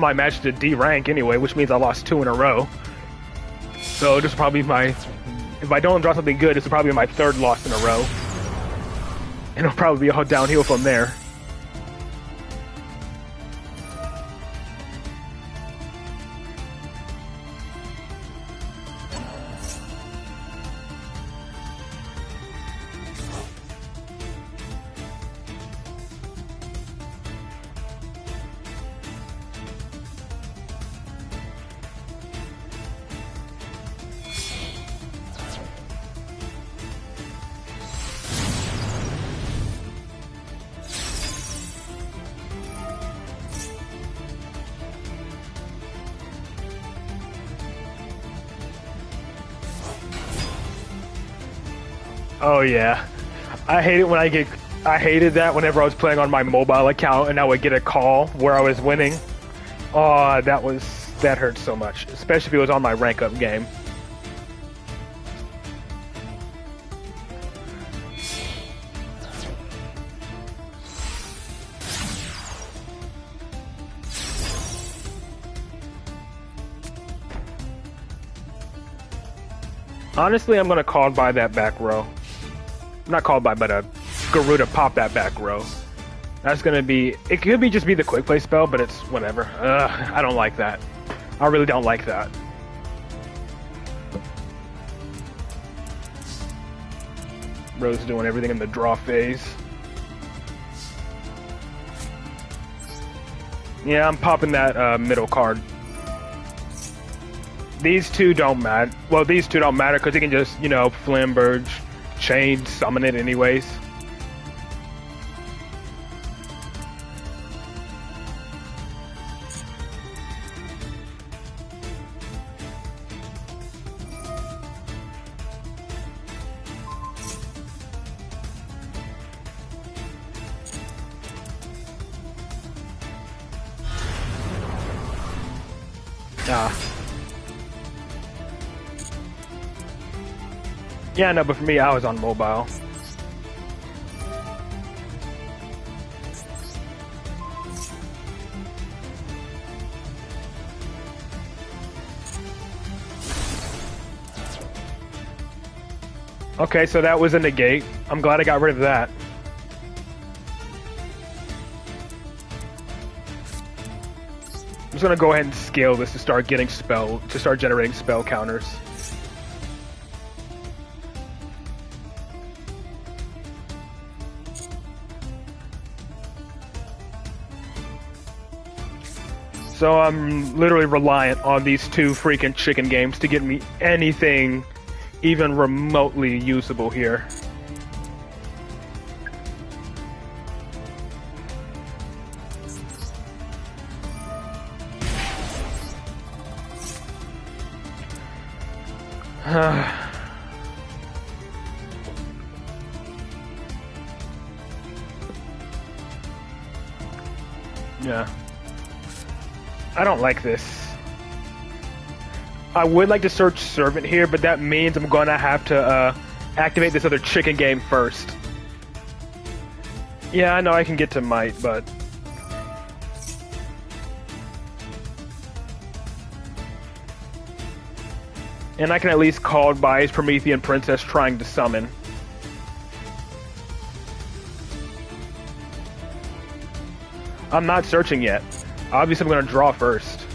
A: my match to D rank anyway, which means I lost 2 in a row. So this will probably be if I don't draw something good, this will probably be my 3rd loss in a row. And it'll probably be all downhill from there. Oh yeah, I hated that whenever I was playing on my mobile account and I would get a call where I was winning. Oh, that hurt so much, especially if it was on my rank up game. Honestly, I'm gonna call by that back row. Not called by, but a Garuda pop that back row. That's gonna be. It could be just be the quick play spell, but it's whatever. I don't like that. I really don't like that. Rose doing everything in the draw phase. Yeah, I'm popping that middle card. These two don't matter. Well, these two don't matter because he can just, Flimberge, chain, summon it anyways. Yeah, no, but for me, I was on mobile. Okay, so that was a negate. I'm glad I got rid of that. I'm just gonna go ahead and scale this to start getting generating spell counters. So I'm literally reliant on these two freaking chicken games to get me anything even remotely usable here. Yeah. I don't like this. I would like to search Servant here, but that means I'm gonna have to activate this other chicken game first. Yeah, I know I can get to Might, but... And I can at least call by his Promethean Princess trying to summon. I'm not searching yet. Obviously, I'm going to draw first.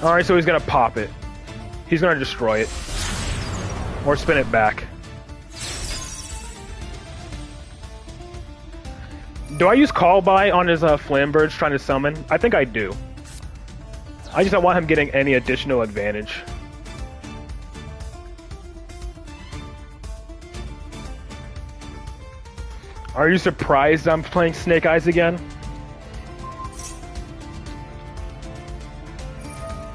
A: Alright, so he's going to pop it. He's going to destroy it. Or spin it back. Do I use Call By on his Flamberge trying to summon? I think I do. I just don't want him getting any additional advantage. Are you surprised I'm playing Snake Eyes again?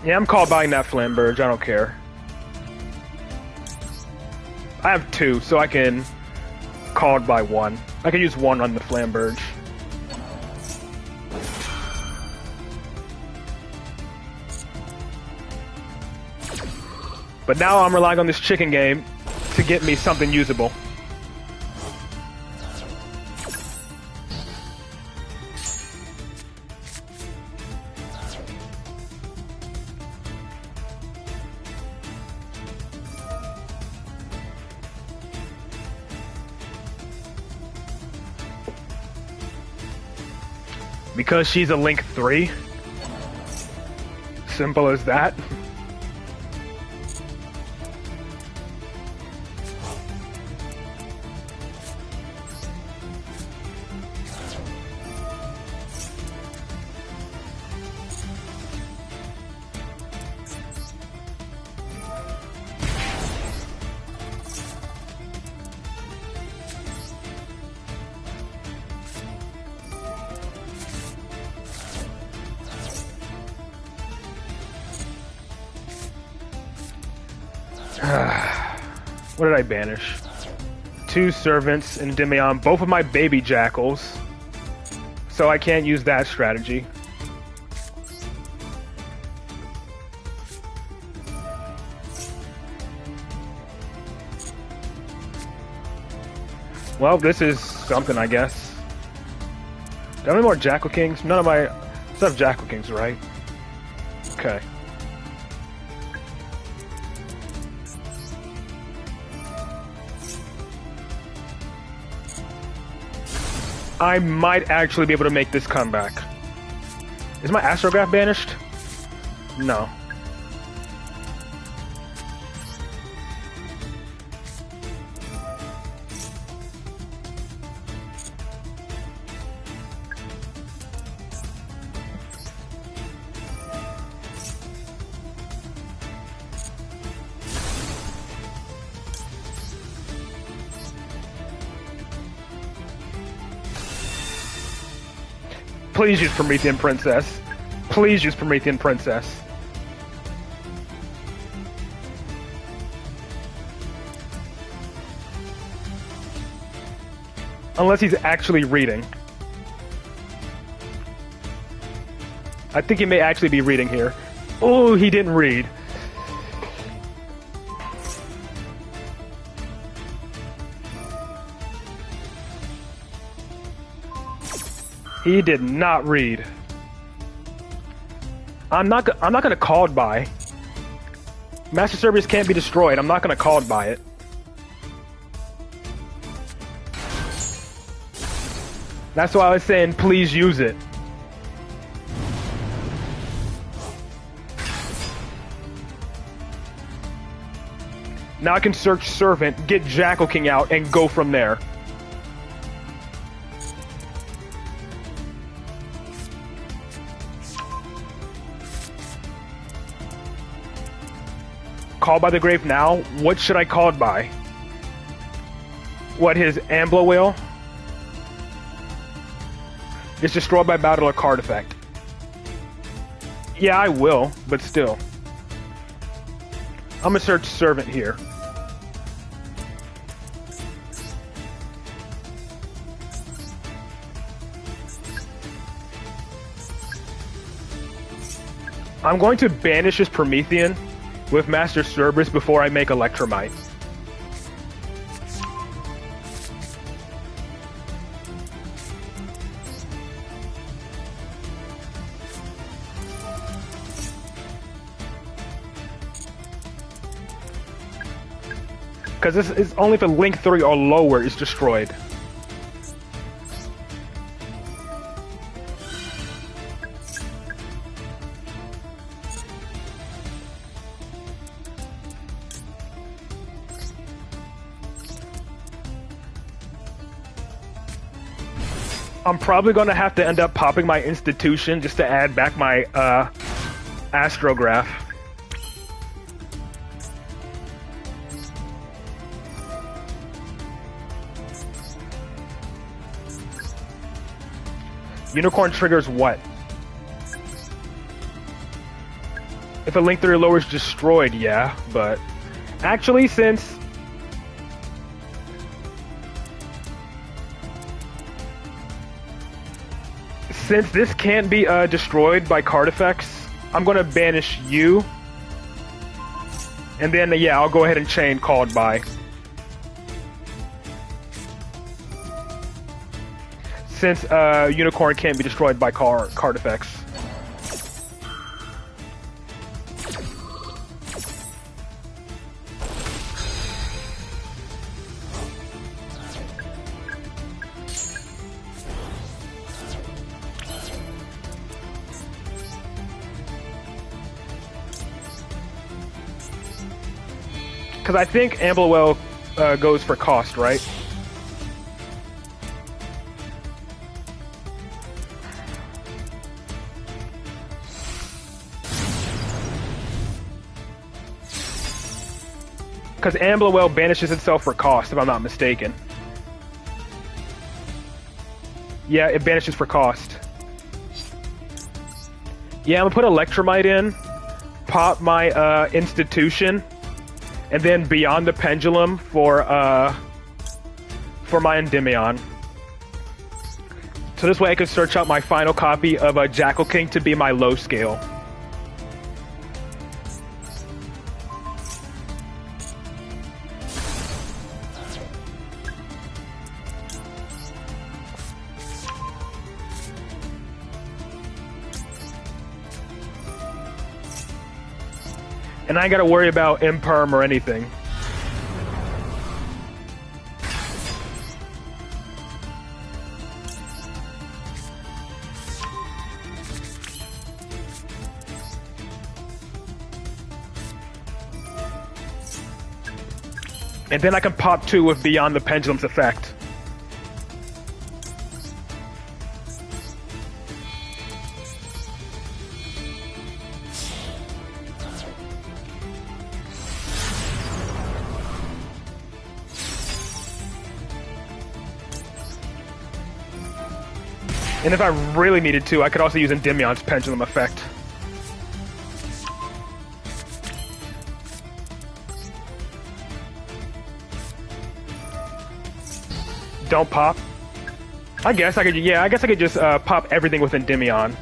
A: Yeah, I'm Call Buying that Flamberge, I don't care. I have two, so I can Called by one. I can use one on the Flamberge. But now I'm relying on this chicken game to get me something usable. Because she's a Link 3? Simple as that. What did I banish? Two servants and Endymion, both of my baby jackals. So I can't use that strategy. Well, this is something, I guess. Do I have any more Jackal Kings? None of my... I still have Jackal Kings, right? Okay. I might actually be able to make this comeback. Is my Astrograph banished? No. Please use Promethean Princess. Please use Promethean Princess. Unless he's actually reading. I think he may actually be reading here. Oh, he didn't read. He did not read. I'm not gonna called by. Master Cerberus can't be destroyed. I'm not gonna called by it. That's why I was saying please use it. Now I can search Servant, get Jackal King out, and go from there. Call by the grave now? What should I call it by? What, his Ambler Whale? It's destroyed by battle or card effect. Yeah, I will, but still. I'm gonna search Servant here. I'm going to banish his Promethean with Master Cerberus before I make Electromite. Because this is only if a Link 3 or lower is destroyed. I'm probably going to have to end up popping my Institution just to add back my Astrograph. Unicorn triggers what? If a Link 3 or lower is destroyed, yeah, but... Actually, since this can't be destroyed by card effects, I'm gonna banish you. And then, yeah, I'll go ahead and chain called by. Since Unicorn can't be destroyed by card effects. Because I think Amblewell goes for cost, right? Because Amblewell banishes itself for cost, if I'm not mistaken. Yeah, it banishes for cost. Yeah, I'm gonna put Electromite in, pop my Institution, and then Beyond the Pendulum for my Endymion. So this way I can search out my final copy of Jackal King to be my low scale. And I ain't gotta worry about Imperm or anything. And then I can pop 2 with Beyond the Pendulum's effect. And if I really needed to, I could also use Endymion's Pendulum effect. Don't pop. I guess I could, yeah, I guess I could just pop everything with Endymion.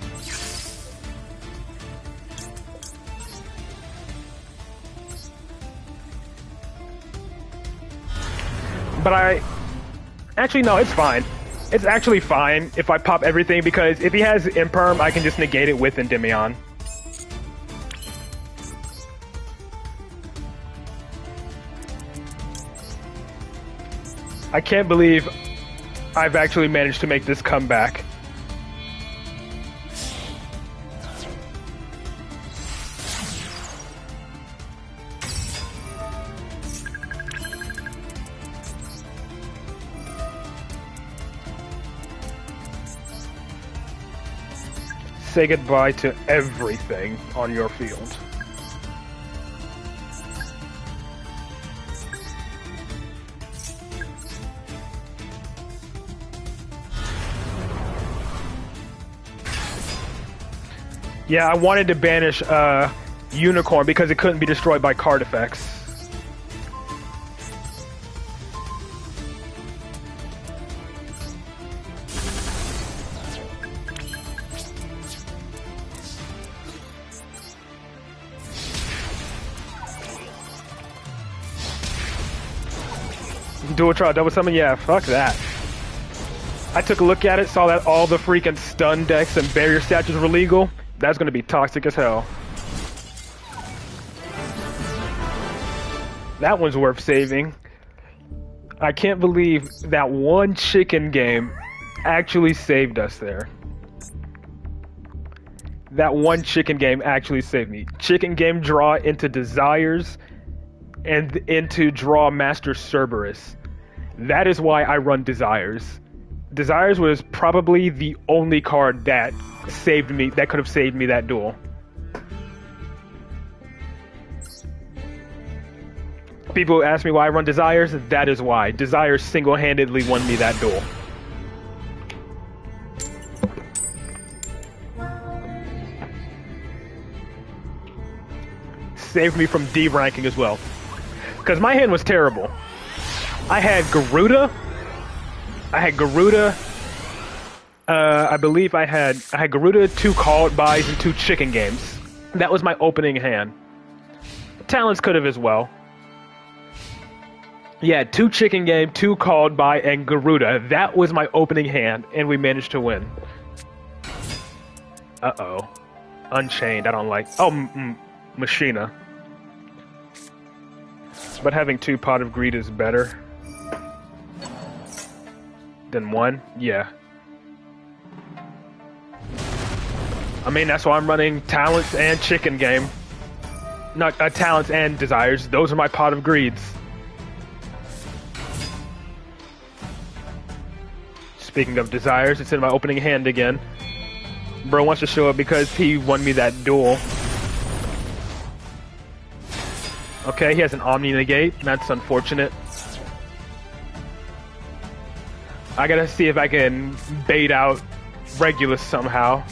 A: But actually no, it's fine. It's actually fine if I pop everything, because if he has Imperm, I can just negate it with Endymion. I can't believe I've actually managed to make this comeback. Say goodbye to everything on your field. Yeah, I wanted to banish Unicorn because it couldn't be destroyed by card effects. Dual trial, double summon, yeah, fuck that. I took a look at it, saw that all the freaking stun decks and barrier statues were legal. That's gonna be toxic as hell. That one's worth saving. I can't believe that one chicken game actually saved us there. That one chicken game actually saved me. Chicken game draw into Desires and into draw Master Cerberus. That is why I run Desires. Desires was probably the only card that saved me, that could have saved me that duel. People ask me why I run Desires, that is why. Desires single-handedly won me that duel. Saved me from D-ranking as well. Because my hand was terrible. I had Garuda. I believe I had Garuda, 2 called buys, and 2 chicken games. That was my opening hand. Talents could have as well. Yeah, 2 chicken game, 2 called by, and Garuda. That was my opening hand, and we managed to win. Uh-oh. Unchained, I don't like... Oh, Machina. But having 2 Pot of Greed is better than 1? Yeah. I mean, that's why I'm running Talents and Chicken Game. Not Talents and Desires. Those are my Pot of Greeds. Speaking of Desires, it's in my opening hand again. Bro wants to show up because he won me that duel. Okay, he has an Omni Negate. That's unfortunate. I gotta see if I can bait out Regulus somehow.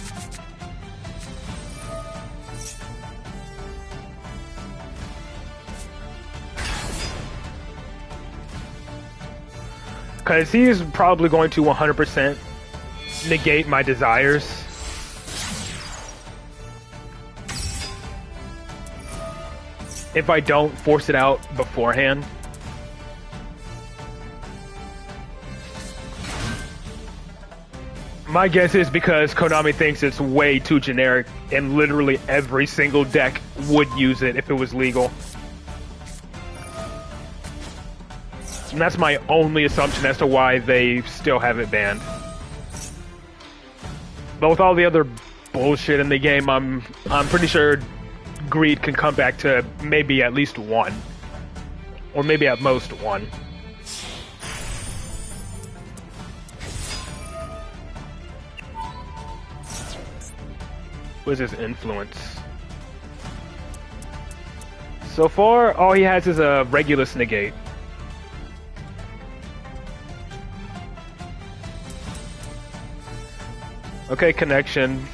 A: Because he's probably going to 100% negate my Desires. If I don't force it out beforehand. My guess is because Konami thinks it's way too generic and literally every single deck would use it if it was legal. And that's my only assumption as to why they still have it banned. But with all the other bullshit in the game, I'm pretty sure Greed can come back to maybe at least 1. Or maybe at most 1. What is his influence? So far, all he has is a Regulus negate. Okay, connection.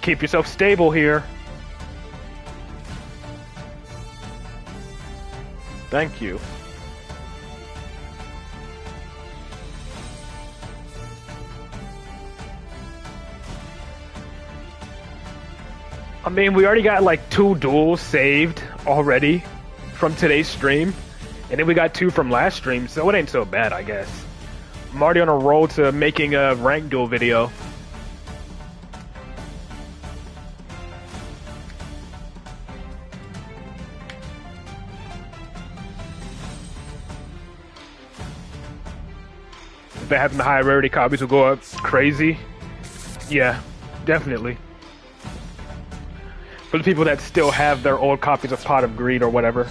A: Keep yourself stable here. Thank you. I mean, we already got like 2 duels saved already from today's stream. And then we got 2 from last stream, so it ain't so bad, I guess. I'm already on a roll to making a ranked duel video. If they happen, the high rarity copies will go up crazy. Yeah, definitely. For the people that still have their old copies of Pot of Greed or whatever.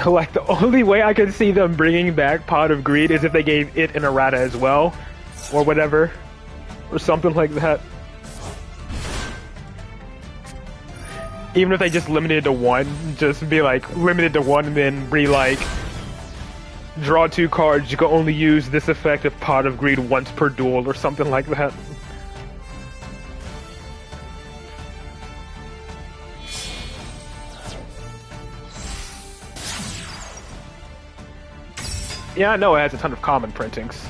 A: Like, the only way I can see them bringing back Pot of Greed is if they gave it an errata as well. Or whatever. Or something like that. Even if they just limited it to one, just be like, limited to one and then be like, draw 2 cards, you can only use this effect of Pot of Greed once per duel or something like that. Yeah, I know it has a ton of common printings.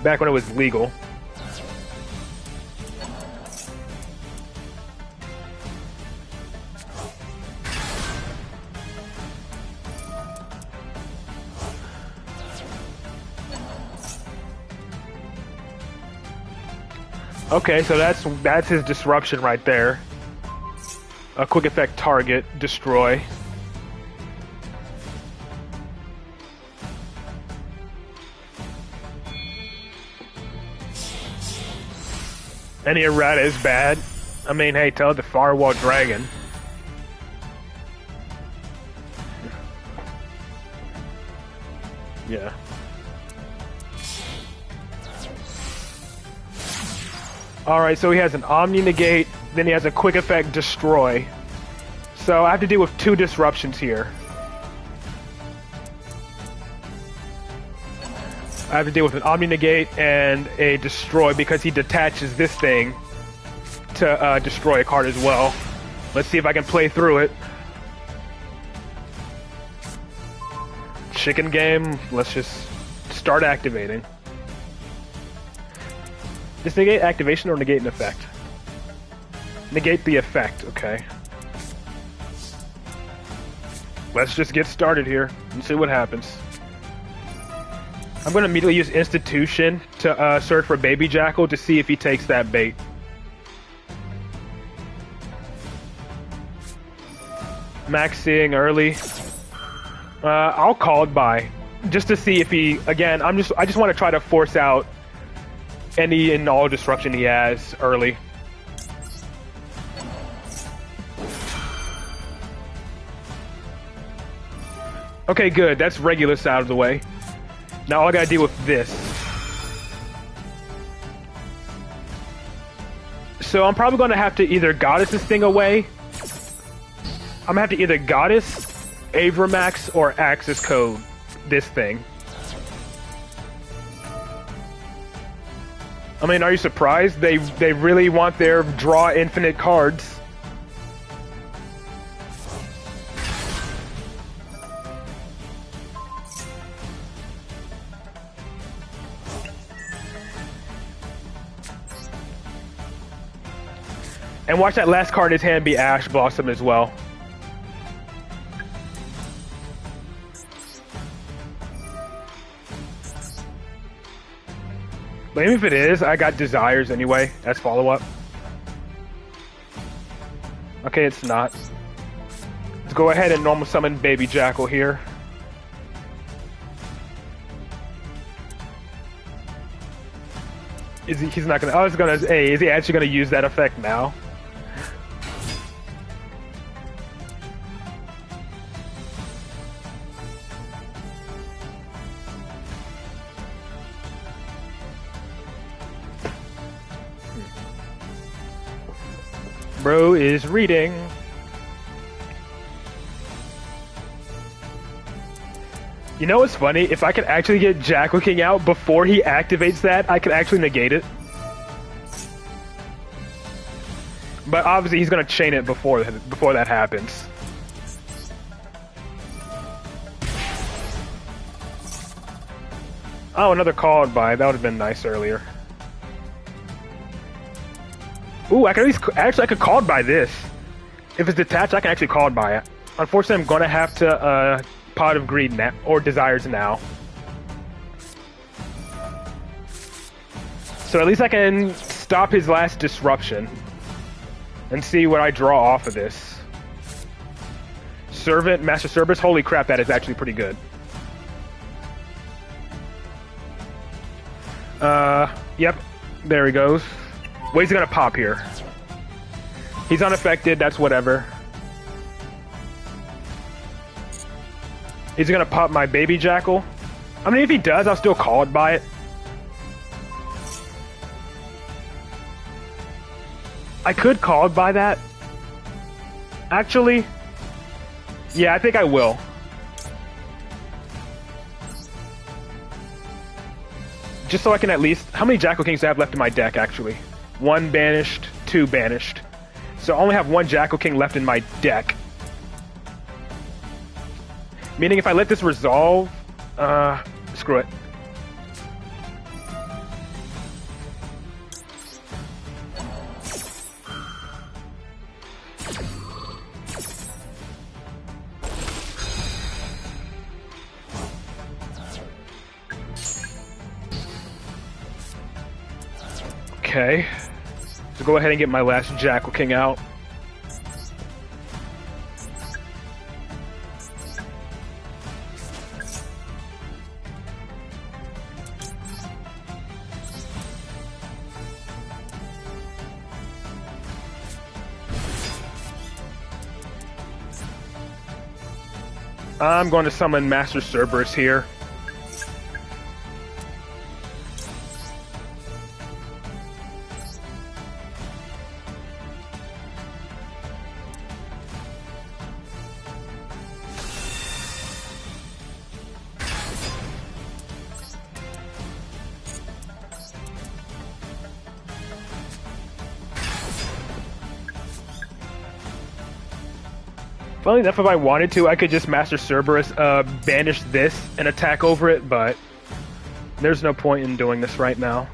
A: Back when it was legal. Okay, so that's his disruption right there. A quick effect target, destroy. Any errata is bad. I mean, hey, tell the Firewall Dragon. Yeah. Alright, so he has an Omni Negate, then he has a quick effect Destroy. So I have to deal with 2 disruptions here. I have to deal with an Omni Negate and a Destroy because he detaches this thing to destroy a card as well. Let's see if I can play through it. Chicken game, let's just start activating. Just negate activation or negate an effect? Negate the effect, okay. Let's just get started here and see what happens. I'm going to immediately use Institution to search for Baby Jackal to see if he takes that bait. Max seeing early. I'll Called By just to see if he, again, I just want to try to force out any and all disruption he has early. Okay, good. That's Regulus out of the way. Now all I gotta deal with this. So I'm probably gonna have to either Goddess this thing away. I'm gonna have to either Goddess, Avramax, or Axis Code this thing. I mean, are you surprised? They really want their draw infinite cards. And watch that last card in his hand be Ash Blossom as well. But even if it is, I got Desires anyway. That's follow-up. Okay, it's not. Let's go ahead and normal summon Baby Jackal here. He's not gonna... I was gonna... Hey, is he actually gonna use that effect now? Bro is reading. You know what's funny? If I could actually get Jackal King out before he activates that, I could actually negate it. But obviously he's gonna chain it before that happens. Oh, another Called By. That would have been nice earlier. Ooh, I can at least actually I could Called By this. If it's detached, I can actually Called By it. Unfortunately, I'm gonna have to Pot of Greed now, or Desires now. So at least I can stop his last disruption and see what I draw off of this. Servant, Master Cerberus, holy crap, that is actually pretty good. Yep, there he goes. Well, he's gonna pop here. He's unaffected, that's whatever. He's gonna pop my baby jackal. I mean, if he does, I'll still call it by it. I could call it by that. Actually, yeah, I think I will. Just so I can at least... How many Jackal Kings do I have left in my deck, actually? 1 banished, 2 banished. So I only have 1 Jackal King left in my deck. Meaning if I let this resolve... screw it. Okay, so go ahead and get my last Jackal King out. I'm going to summon Master Cerberus here. Funnily enough, if I wanted to, I could just Master Cerberus, banish this and attack over it, but there's no point in doing this right now.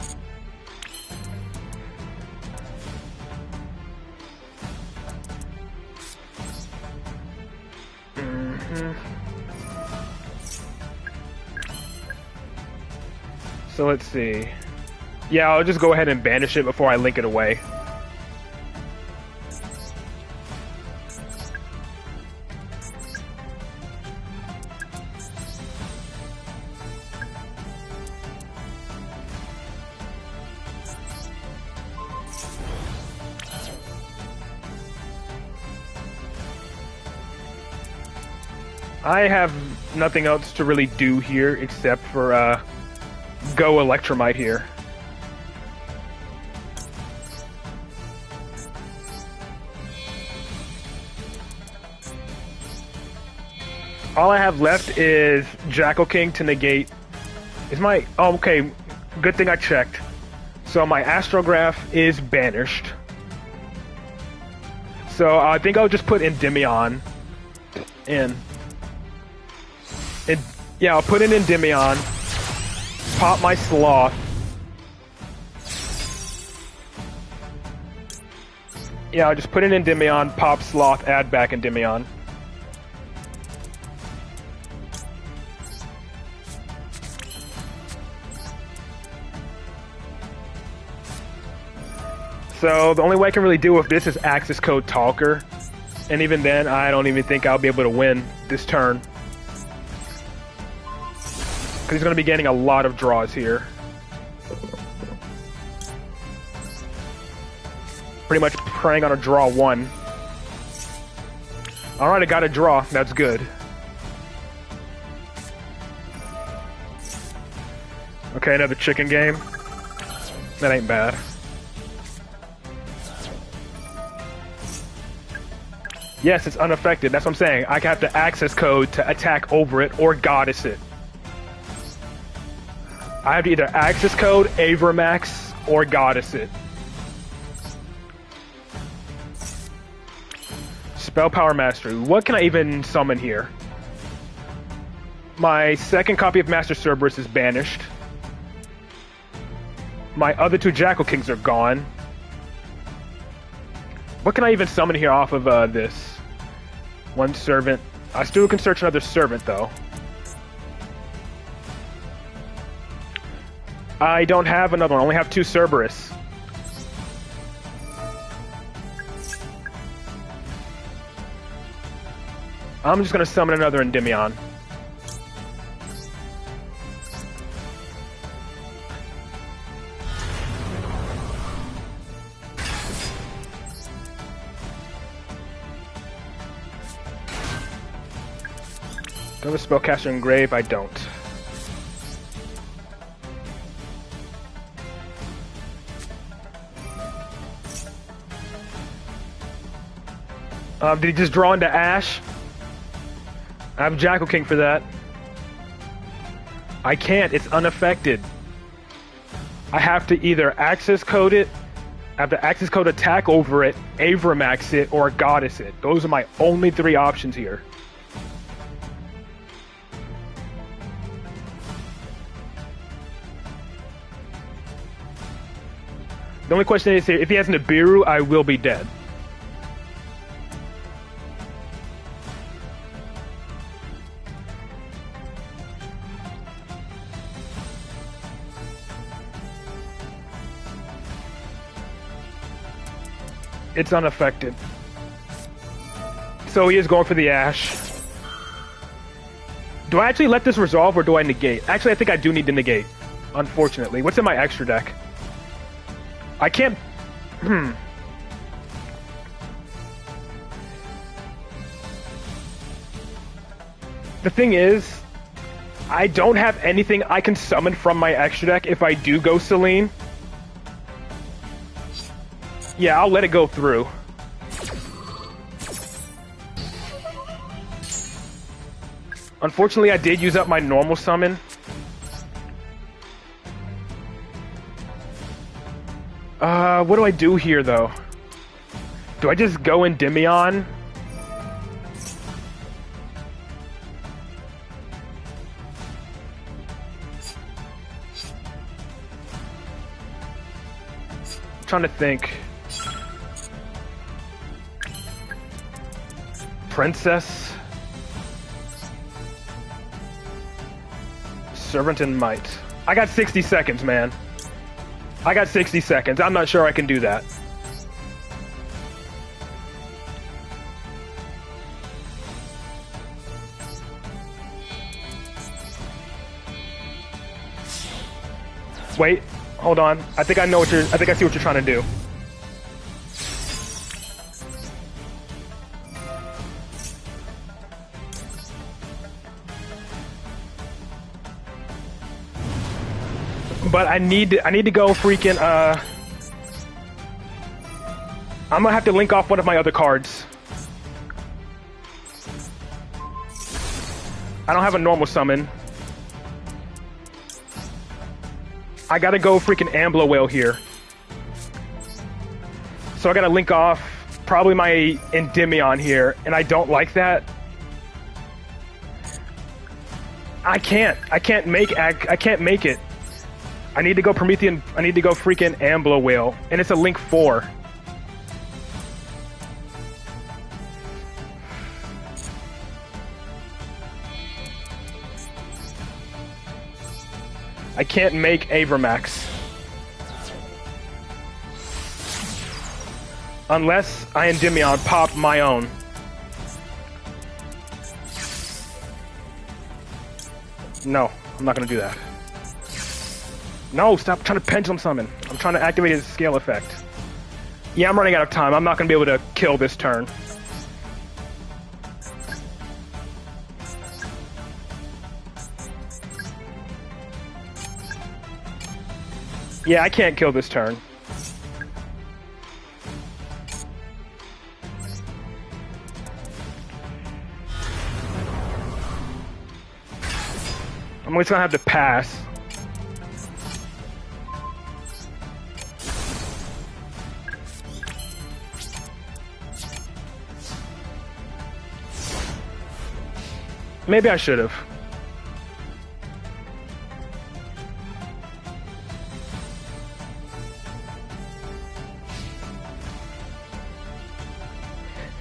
A: So let's see. Yeah, I'll just go ahead and banish it before I link it away. I have nothing else to really do here except for go Electromite here. All I have left is Jackal King to negate. Is my... Oh, okay. Good thing I checked. So my Astrograph is banished. So I think I'll just put Endymion in. Yeah, I'll put in Endymion, pop my Sloth. Yeah, I'll just put in Endymion, pop Sloth, add back Endymion. So the only way I can really deal with this is Access Code Talker. And even then, I don't even think I'll be able to win this turn. Because he's going to be getting a lot of draws here. Pretty much preying on a draw 1. Alright, I got a draw. That's good. Okay, another chicken game. That ain't bad. Yes, it's unaffected. That's what I'm saying. I have to access code to attack over it or goddess it. I have to either access code, Avramax, or goddess it. Spell Power Mastery. What can I even summon here? My second copy of Master Cerberus is banished. My other 2 Jackal Kings are gone. What can I even summon here off of this? 1 Servant. I still can search another servant, though. I don't have another one. I only have 2 Cerberus. I'm just gonna summon another Endymion. Do I have a spellcaster engrave? I don't. Did he just draw into Ash? I have Jackal King for that. I can't, it's unaffected. I have to either access code it, I have to access code attack over it, Avramax it, or Goddess it. Those are my only 3 options here. The only question is, if he has Nibiru, I will be dead. It's unaffected. So he is going for the Ash. Do I actually let this resolve or do I negate? Actually, I think I do need to negate, unfortunately. What's in my extra deck? I can't... The thing is, I don't have anything I can summon from my extra deck if I do go Selene. Yeah, I'll let it go through. Unfortunately, I did use up my normal summon. What do I do here, though? Do I just go Endymion? I'm trying to think. Princess? Servant and Might. I got 60 seconds, man. I got 60 seconds. I'm not sure I can do that. Wait, hold on. I think I know what I think I see what you're trying to do. But I need to go freaking, I'm gonna have to link off one of my other cards. I don't have a normal summon. I gotta go freaking Ambler Whale here. So I gotta link off probably my Endymion here, and I don't like that. I can't make it. I need to go Promethean, I need to go freaking Ambler Whale, and it's a Link 4. I can't make Avramax. Unless I Endymion pop my own. No, I'm not gonna do that. No, stop trying to pendulum summon. I'm trying to activate his scale effect. Yeah, I'm running out of time. I'm not gonna be able to kill this turn. Yeah, I can't kill this turn. I'm just gonna have to pass. Maybe I should have.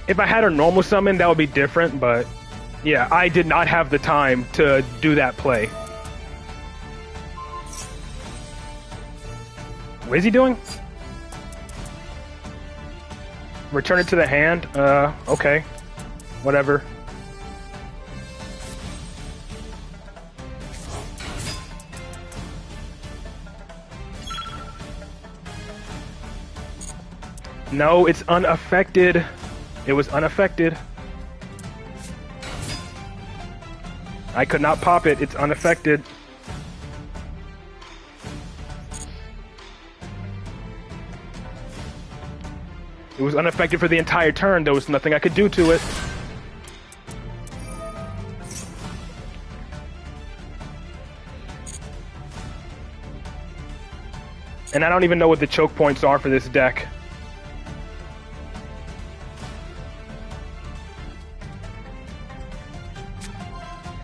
A: If I had a normal summon, that would be different, but Yeah, I did not have the time to do that play. What is he doing? Return it to the hand? Okay. Whatever. No, it's unaffected. It was unaffected. I could not pop it. It's unaffected. It was unaffected for the entire turn. There was nothing I could do to it. And I don't even know what the choke points are for this deck.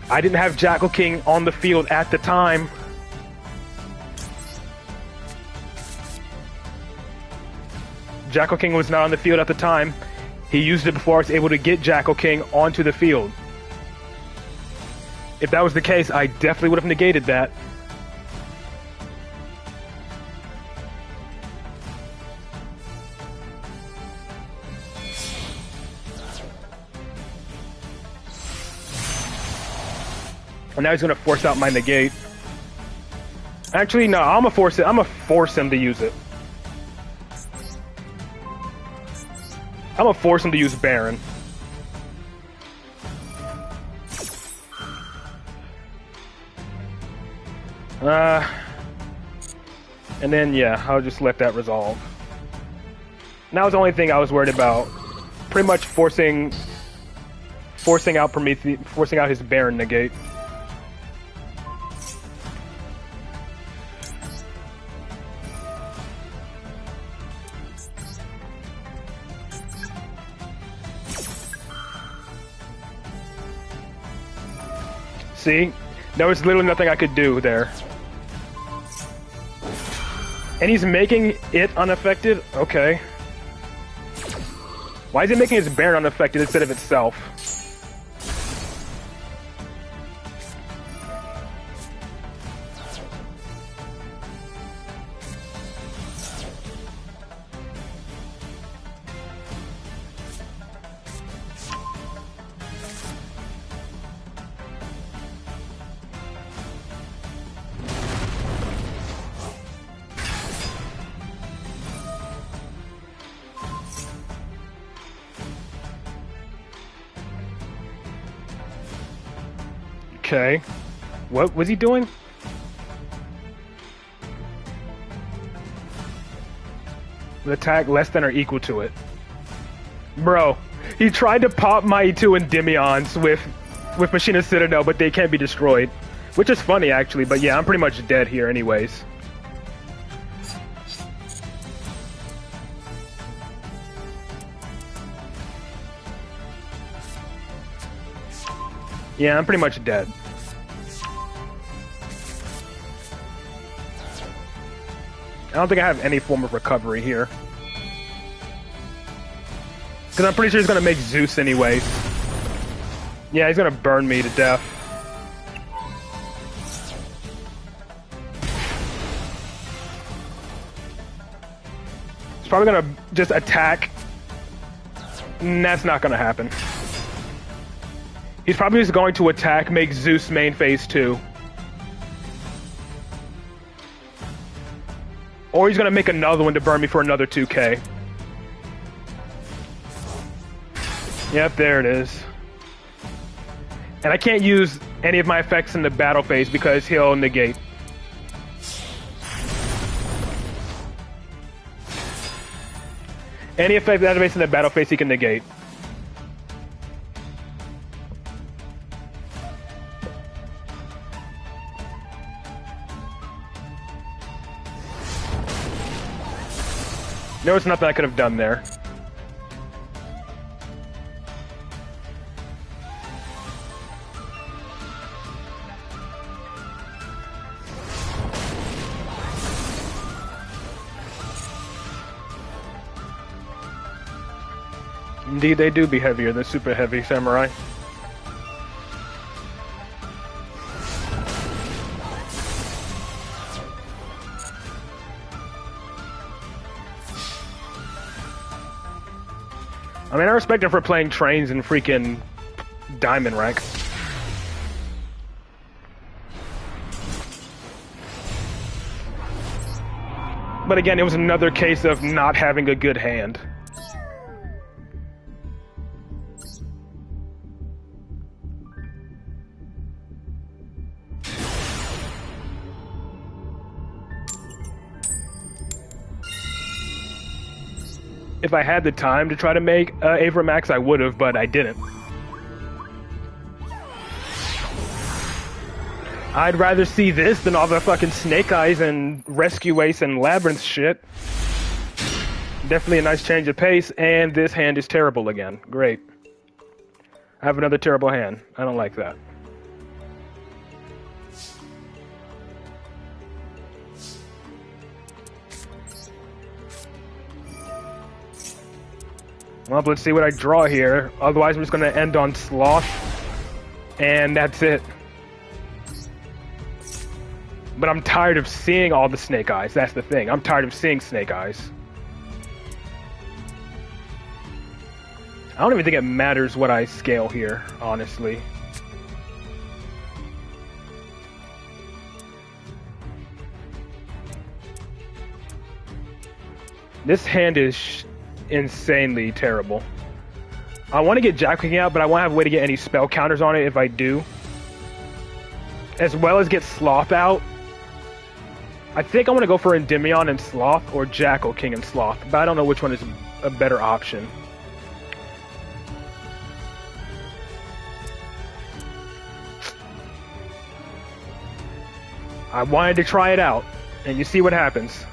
A: I didn't have Jackal King on the field at the time. Jackal King was not on the field at the time. He used it before I was able to get Jackal King onto the field. If that was the case, I definitely would have negated that. And now he's gonna force out my negate. Actually, no, I'm gonna force it. I'm gonna force him to use it. I'm gonna force him to use Baron. And then yeah, I'll just let that resolve. And that was the only thing I was worried about. Pretty much forcing out Prometheus, forcing out his Baron negate. See? There was literally nothing I could do there. And he's making it unaffected? Okay. Why is he making his Baron unaffected instead of itself? Okay. What was he doing? An attack less than or equal to it. Bro, he tried to pop my two Endymions with Machina Citadel, but they can't be destroyed. Which is funny, actually, but yeah, I'm pretty much dead here anyways. Yeah, I'm pretty much dead. I don't think I have any form of recovery here. Because I'm pretty sure he's going to make Zeus anyways. Yeah, he's going to burn me to death. He's probably going to just attack. And that's not going to happen. He's probably just going to attack, make Zeus main phase 2. Or he's going to make another one to burn me for another 2k. Yep, there it is. And I can't use any of my effects in the battle phase because he'll negate. Any effect that activates in the battle phase he can negate. There was nothing I could have done there. Indeed, they do be heavier than super heavy samurai. I mean, I respect him for playing trains and freaking diamond rank. But again, it was another case of not having a good hand. If I had the time to try to make Avra Max, I would have, but I didn't. I'd rather see this than all the fucking Snake Eyes and Rescue Ace and Labyrinth shit. Definitely a nice change of pace, and this hand is terrible again. Great. I have another terrible hand. I don't like that. Well, let's see what I draw here. Otherwise, I'm just going to end on Sloth, and that's it. But I'm tired of seeing all the Snake Eyes. That's the thing. I'm tired of seeing Snake Eyes. I don't even think it matters what I scale here, honestly. This hand is insanely terrible. I want to get Jack King out, but I won't have a way to get any spell counters on it if I do. As well as get Sloth out. I think I want to go for Endymion and Sloth, or Jackal King and Sloth, but I don't know which one is a better option. I wanted to try it out, and you see what happens.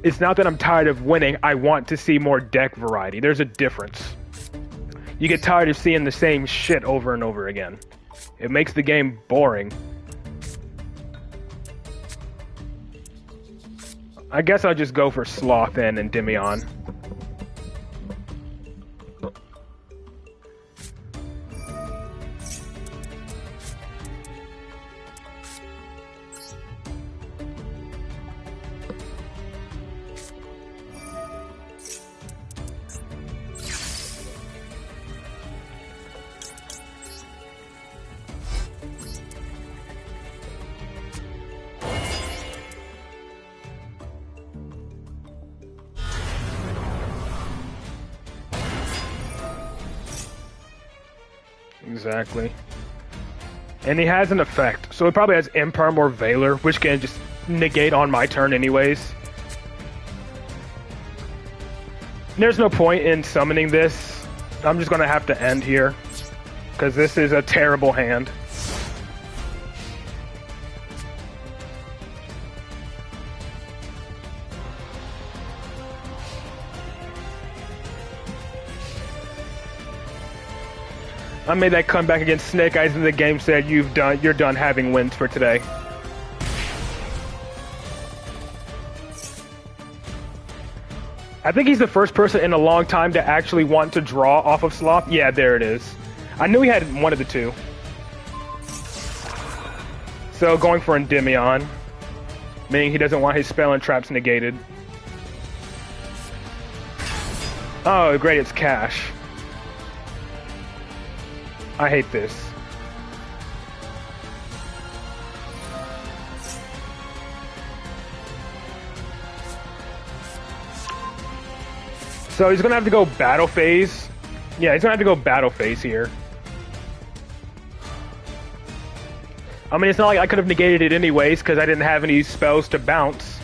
A: It's not that I'm tired of winning, I want to see more deck variety. There's a difference. You get tired of seeing the same shit over and over again. It makes the game boring. I guess I'll just go for Sloth and Endymion. Exactly. And he has an effect, so it probably has Imperm or Valor, which can just negate on my turn anyways. There's no point in summoning this. I'm just gonna have to end here, because this is a terrible hand. I made that comeback against Snake Eyes and the game said you're done having wins for today. I think he's the first person in a long time to actually want to draw off of Sloth. Yeah, there it is. I knew he had one of the two. So going for Endymion, meaning he doesn't want his spell and traps negated. Oh, great, it's Cash. I hate this. So he's gonna have to go battle phase. Yeah, he's gonna have to go battle phase here. I mean, it's not like I could have negated it anyways because I didn't have any spells to bounce.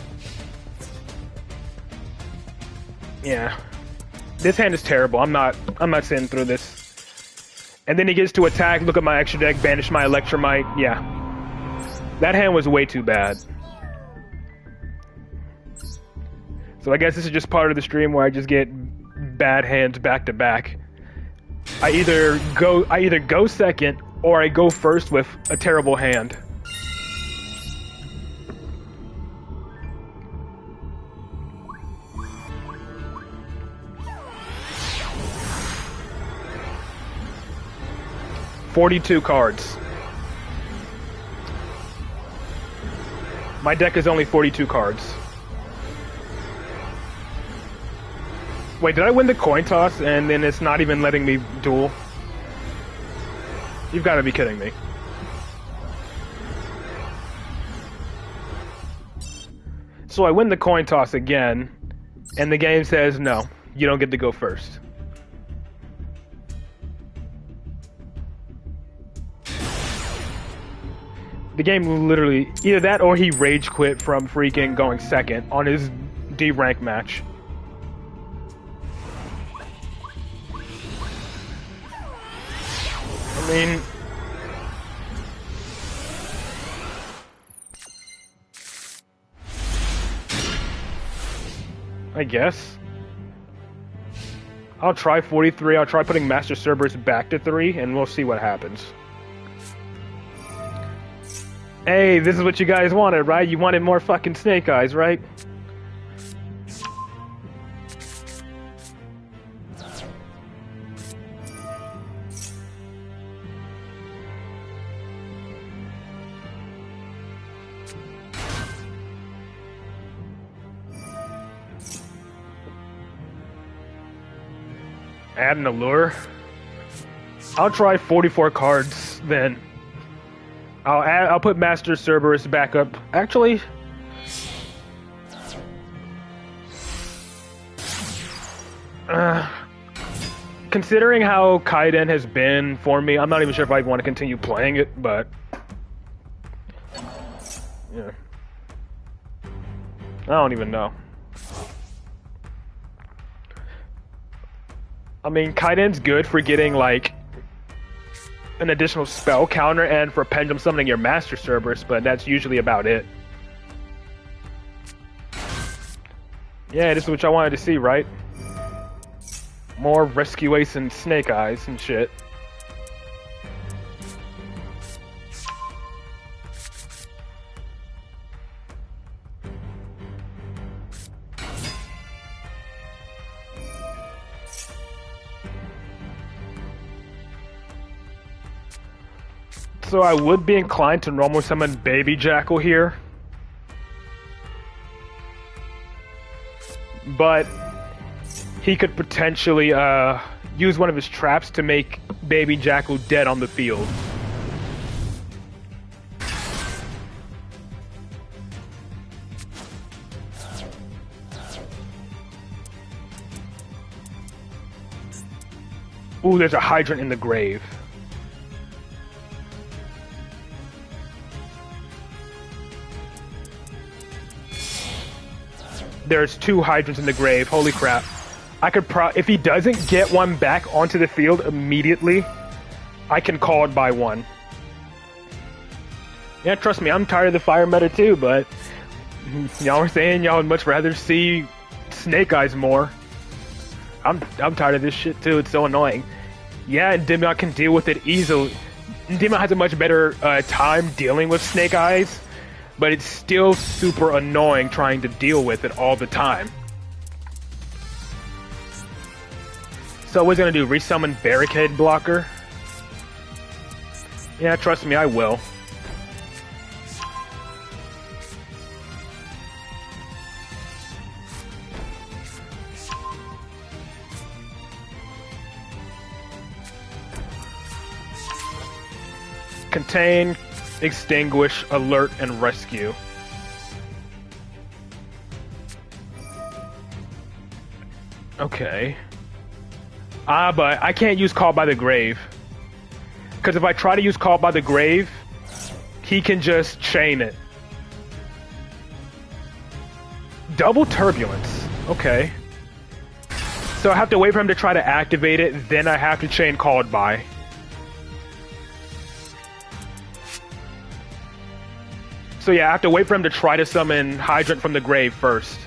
A: Yeah. This hand is terrible. I'm not sitting through this. And then he gets to attack, look at my extra deck, banish my Electromite. Yeah. That hand was way too bad. So I guess this is just part of the stream where I just get bad hands back to back. I either go second or I go first with a terrible hand. $42 cards. My deck is only 42 cards. Wait, did I win the coin toss and then it's not even letting me duel? You've got to be kidding me. So I win the coin toss again, and the game says, no, you don't get to go first. The game literally, either that or he rage quit from freaking going second on his D rank match. I mean, I guess. I'll try 43, I'll try putting Master Cerberus back to 3, and we'll see what happens. Hey, this is what you guys wanted, right? You wanted more fucking Snake Eyes, right? Add an allure. I'll try 44 cards then. I'll put Master Cerberus back up. Actually, considering how Kaiden has been for me, I'm not even sure if I want to continue playing it, but yeah. I don't even know. I mean, Kaiden's good for getting, like, an additional spell counter and for pendulum summoning your Master Cerberus, but that's usually about it. Yeah, this is what I wanted to see, right? More Rescue Ace and Snake Eyes and shit. So I would be inclined to normal summon Baby Jackal here. But he could potentially use one of his traps to make Baby Jackal dead on the field. Ooh, there's a hydrant in the grave. There's 2 hydrants in the grave. Holy crap. I could if he doesn't get one back onto the field immediately, I can call it by 1. Yeah, trust me, I'm tired of the fire meta too, but y'all were saying y'all would much rather see Snake Eyes more. I'm tired of this shit too. It's so annoying. Yeah, and Dimyat can deal with it easily. Dimyat has a much better time dealing with Snake Eyes, but it's still super annoying trying to deal with it all the time. So what's gonna do? Resummon Barricade Blocker? Yeah, trust me, I will. Contain, extinguish, alert, and rescue. Okay. But I can't use Call by the Grave. Because if I try to use Call by the Grave, he can just chain it. Double Turbulence. Okay. So I have to wait for him to try to activate it, then I have to chain Called by. So yeah, I have to wait for him to try to summon Hydrant from the grave first.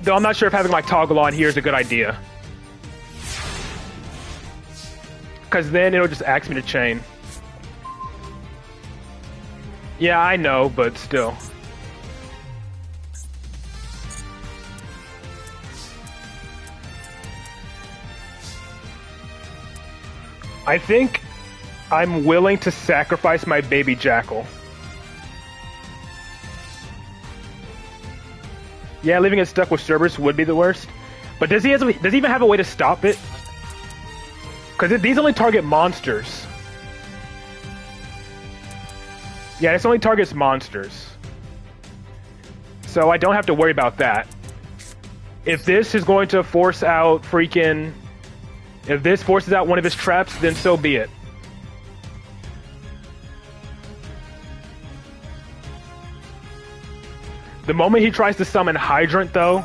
A: Though I'm not sure if having my toggle on here is a good idea. Because then it'll just ask me to chain. Yeah, I know, but still. I think I'm willing to sacrifice my Baby Jackal. Yeah, leaving it stuck with Cerberus would be the worst. But does he even have a way to stop it? Because these only target monsters. Yeah, this only targets monsters. So I don't have to worry about that. If this is going to force out freaking... If this forces out one of his traps, then so be it. The moment he tries to summon Hydrant, though,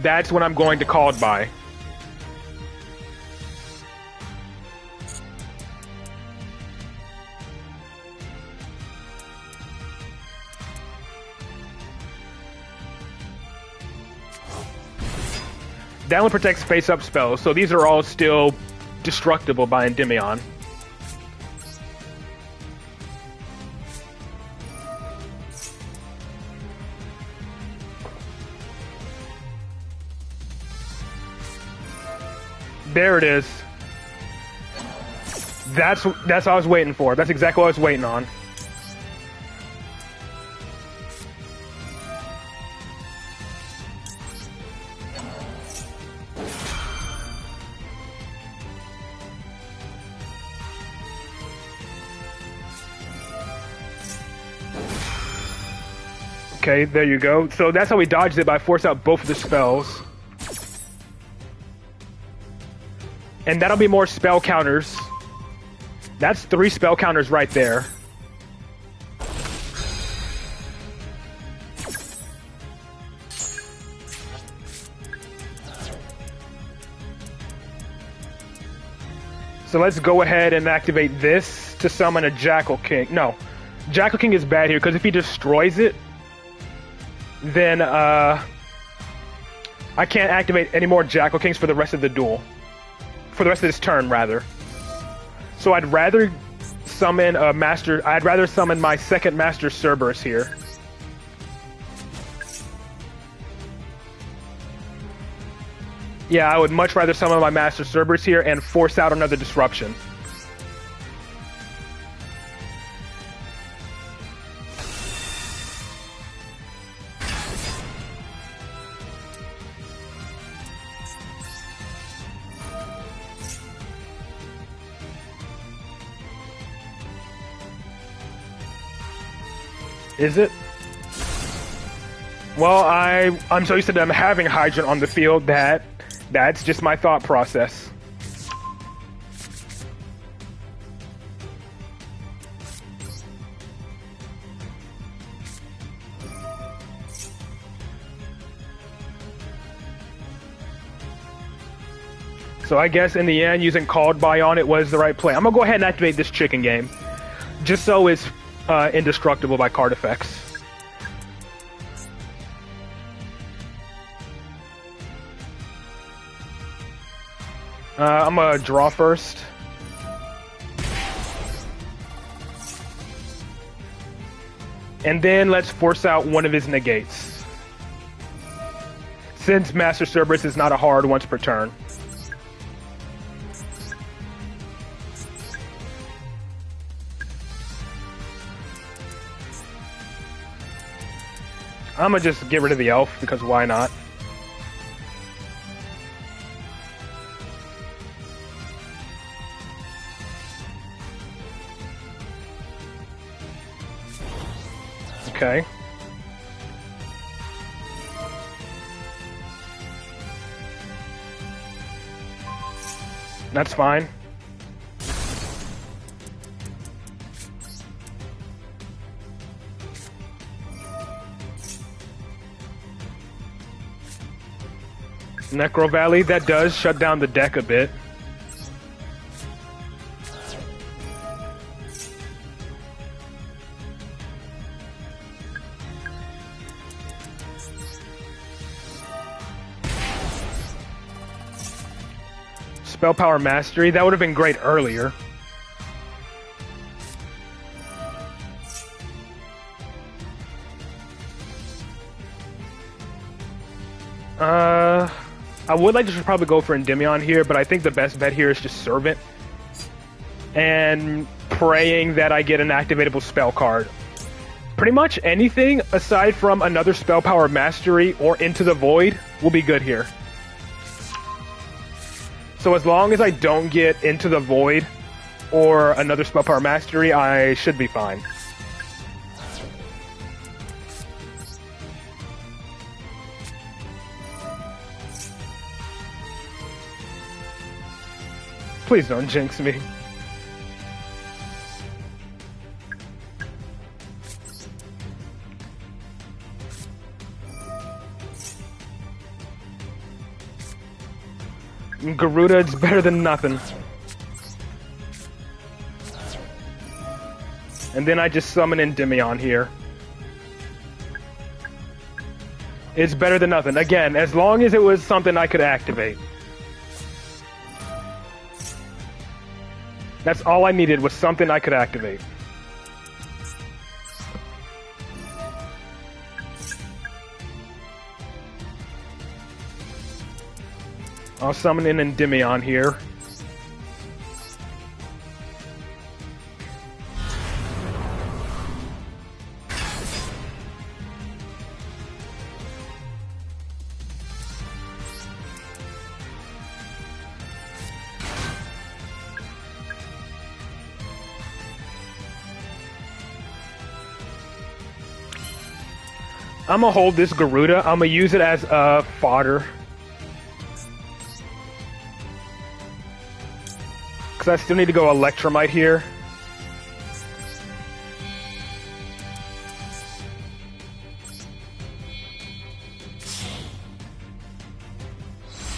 A: that's when I'm going to Called By. That one protects face-up spells, so these are all still destructible by Endymion. There it is. That's what I was waiting for. That's exactly what I was waiting on. Okay, there you go. So that's how we dodged it, by force out both of the spells. And that'll be more spell counters. That's 3 spell counters right there. So let's go ahead and activate this to summon a Jackal King. No, Jackal King is bad here, because if he destroys it, then I can't activate any more Jackal Kings for the rest of the duel. For the rest of this turn, rather. So I'd rather summon a Master... I'd rather summon my second Master Cerberus here. Yeah, I would much rather summon my Master Cerberus here and force out another disruption. Is it? Well, I'm so used to them having Hydrant on the field that that's just my thought process. So I guess in the end, using Called By on it was the right play. I'm gonna go ahead and activate this chicken game, just so it's indestructible by card effects. I'm gonna draw first. And then let's force out one of his negates, since Master Cerberus is not a hard once per turn. I'm gonna just get rid of the elf, because why not? Okay. That's fine. Necro Valley, that does shut down the deck a bit. Spell Power Mastery, that would have been great earlier. I would like to probably go for Endymion here, but I think the best bet here is just Servant. And praying that I get an activatable spell card. Pretty much anything aside from another spell power mastery or Into the Void will be good here. So as long as I don't get Into the Void or another spell power mastery, I should be fine. Please don't jinx me. Garuda, it's better than nothing. And then I just summon Endymion here. It's better than nothing. Again, as long as it was something I could activate. That's all I needed, was something I could activate. I'll summon in Endymion here. I'm gonna hold this Garuda. I'm gonna use it as fodder. Because I still need to go Electromite here.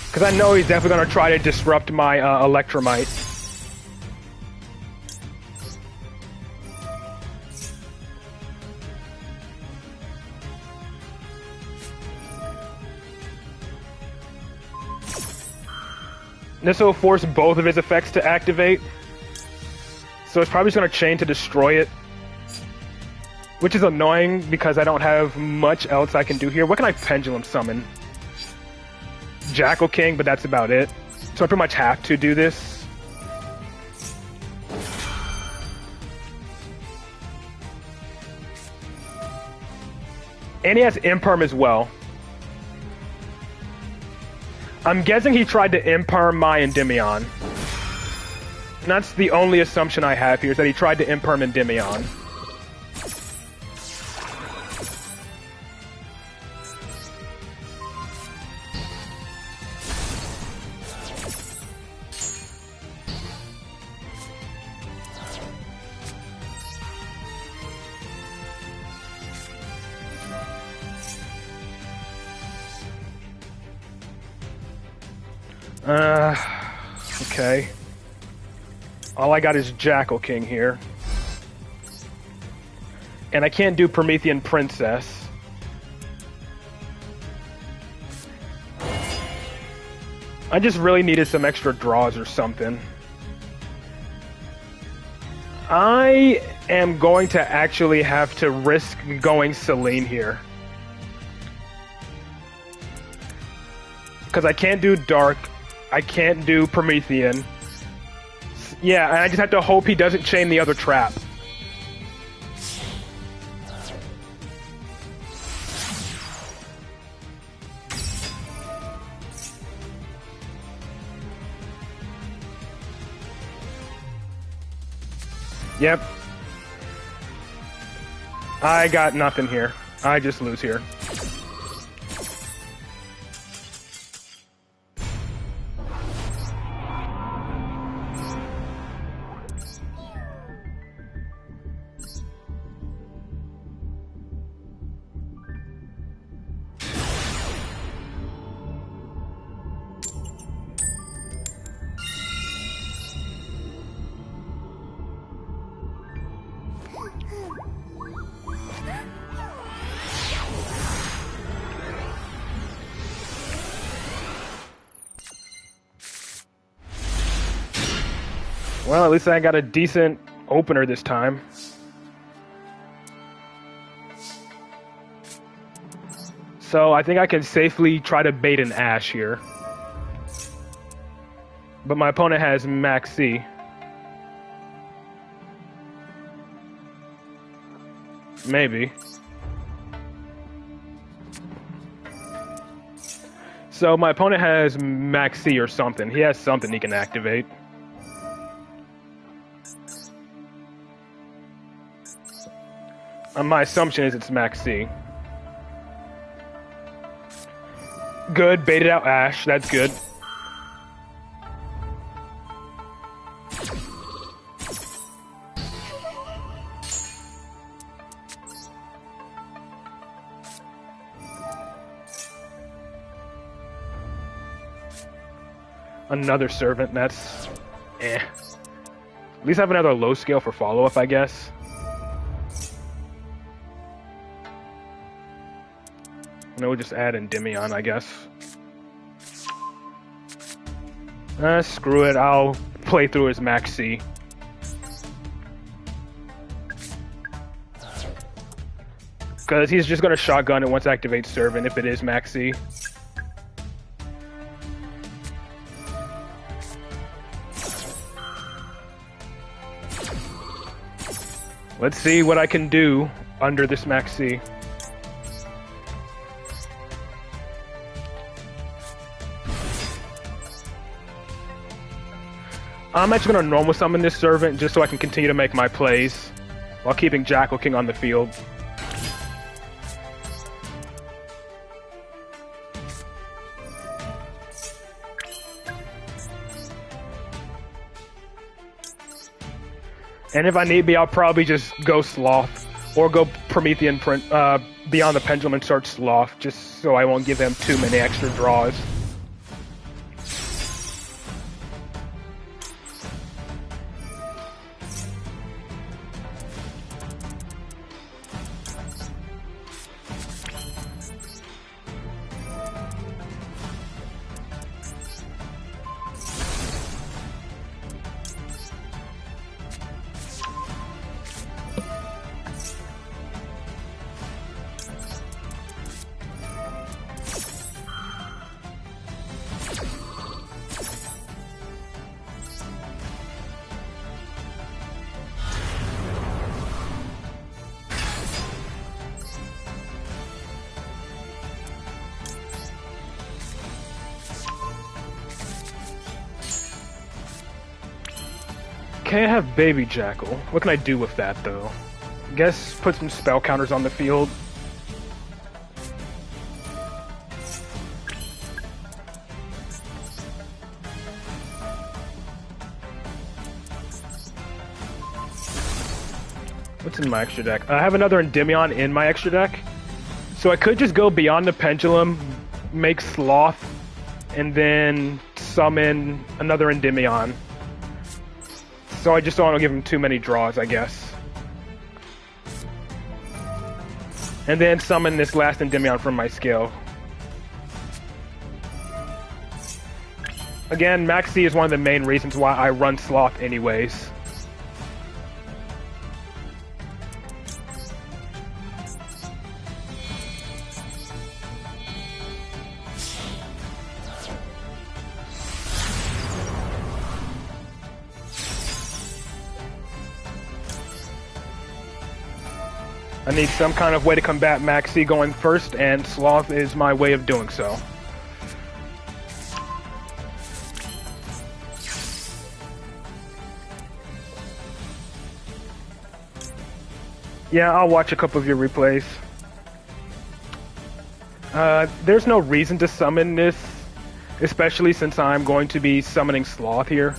A: Because I know he's definitely going to try to disrupt my Electromite. This will force both of his effects to activate. So it's probably just going to chain to destroy it. Which is annoying because I don't have much else I can do here. What can I Pendulum Summon? Jackal King, but that's about it. So I pretty much have to do this. And he has Imperm as well. I'm guessing he tried to Imperm my Endymion. And that's the only assumption I have here, is that he tried to Imperm Endymion. Okay. All I got is Jackal King here. And I can't do Promethean Princess. I just really needed some extra draws or something. I am going to actually have to risk going Selene here. Because I can't do Dark. I can't do Promethean. Yeah, and I just have to hope he doesn't chain the other trap. Yep. I got nothing here. I just lose here. Well, at least I got a decent opener this time. So I think I can safely try to bait an Ash here. But my opponent has Max C. Maybe. So my opponent has Max C or something. He has something he can activate. My assumption is it's Max C. Good, baited out Ash. That's good. Another servant, that's eh. At least I have another low scale for follow-up, I guess. And we'll just add Endymion, I guess. Screw it, I'll play through his Max C. Because he's just going to shotgun it once activate servant if it is Max C. Let's see what I can do under this Max C. I'm actually going to normal summon this servant just so I can continue to make my plays while keeping Jackal King on the field. And if I need be, I'll probably just go Sloth or go Promethean Beyond the Pendulum and start Sloth just so I won't give him too many extra draws. Okay, I have Baby Jackal. What can I do with that, though? Guess put some spell counters on the field. What's in my extra deck? I have another Endymion in my extra deck. So I could just go Beyond the Pendulum, make Sloth, and then summon another Endymion. So I just don't want to give him too many draws, I guess. And then summon this last Endymion from my skill. Again, Max C is one of the main reasons why I run Sloth anyways. I need some kind of way to combat Max C going first, and Sloth is my way of doing so. Yeah, I'll watch a couple of your replays. There's no reason to summon this, especially since I'm going to be summoning Sloth here.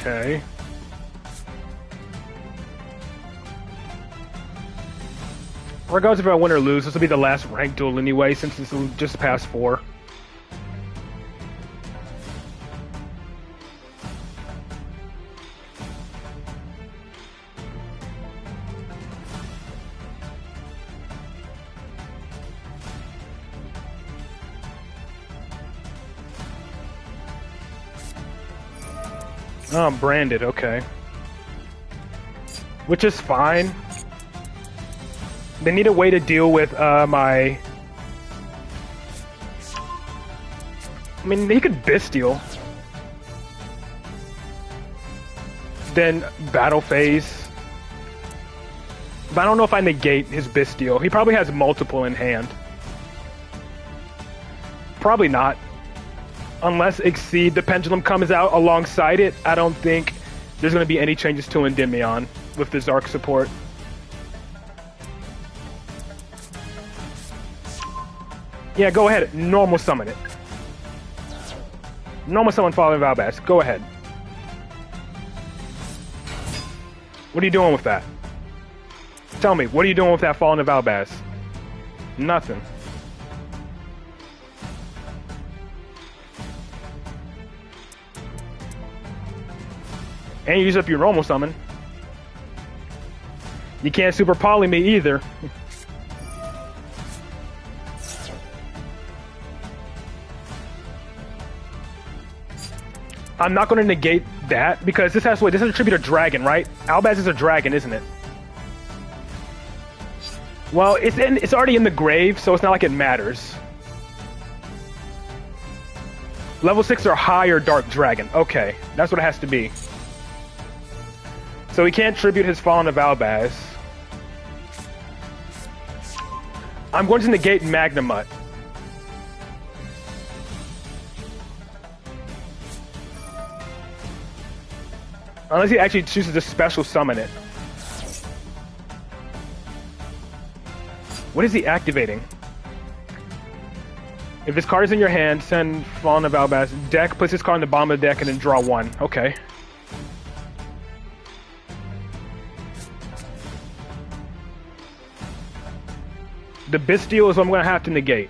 A: Okay. Regardless if I win or lose, this will be the last ranked duel anyway, since it's just past 4. Oh, I'm branded, okay. Which is fine. They need a way to deal with my... I mean, he could Bestial. Then Battle Phase. But I don't know if I negate his Bestial. He probably has multiple in hand. Probably not. Unless Exceed the Pendulum comes out alongside it, I don't think there's going to be any changes to Endymion with the Zark support. Yeah, go ahead. Normal summon it. Normal summon Fallen Valbass. Go ahead. What are you doing with that? Tell me, what are you doing with that Fallen Valbass? Nothing. And you use up your normal summon. You can't super poly me either. I'm not going to negate that because this has this is a tribute to dragon, right? Albaz is a dragon, isn't it? Well, it's already in the grave, so it's not like it matters. Level 6 or higher Dark Dragon. Okay, that's what it has to be. So he can't tribute his Fallen of Albaz. I'm going to negate Magnamut. Unless he actually chooses to special summon it. What is he activating? If this card is in your hand, send Fallen of Albaz. Deck, puts this card in the bottom of the deck and then draw 1. Okay. The Bestial is what I'm going to have to negate.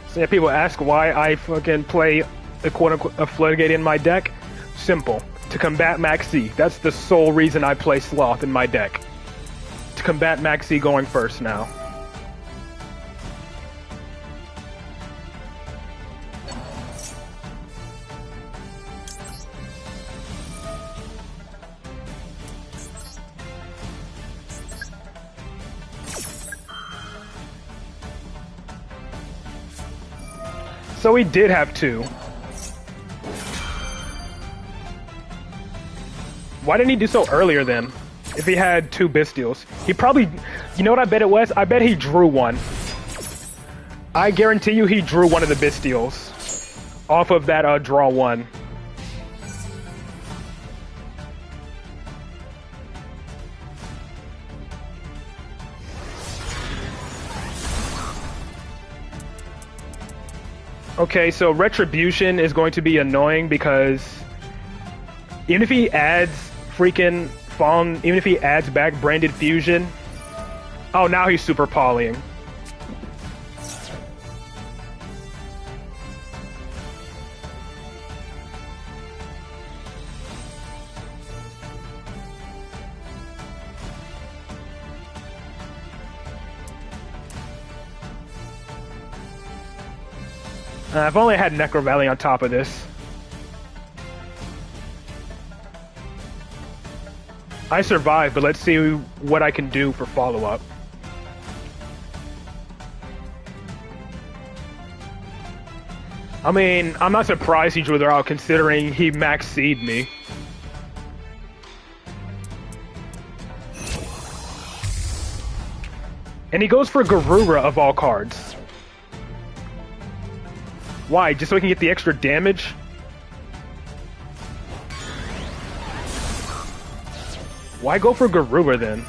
A: So yeah, people ask why I fucking play a quote-unquote a Floodgate in my deck. Simple. To combat Maxi. That's the sole reason I play Sloth in my deck. To combat Maxi going first now. So he did have 2. Why didn't he do so earlier then? If he had 2 Bestials. He probably... You know what I bet it was? I bet he drew 1. I guarantee you he drew one of the Bestials. Off of that draw 1. Okay, so Retribution is going to be annoying because... Even if he adds freaking Fallen, even if he adds back Branded Fusion... Oh, now he's super polying. I've only had Necro Valley on top of this. I survived, but let's see what I can do for follow-up. I mean, I'm not surprised he drew her out considering he max-seed me. And he goes for Garura of all cards. Why? Just so he can get the extra damage? Why go for Garuba then?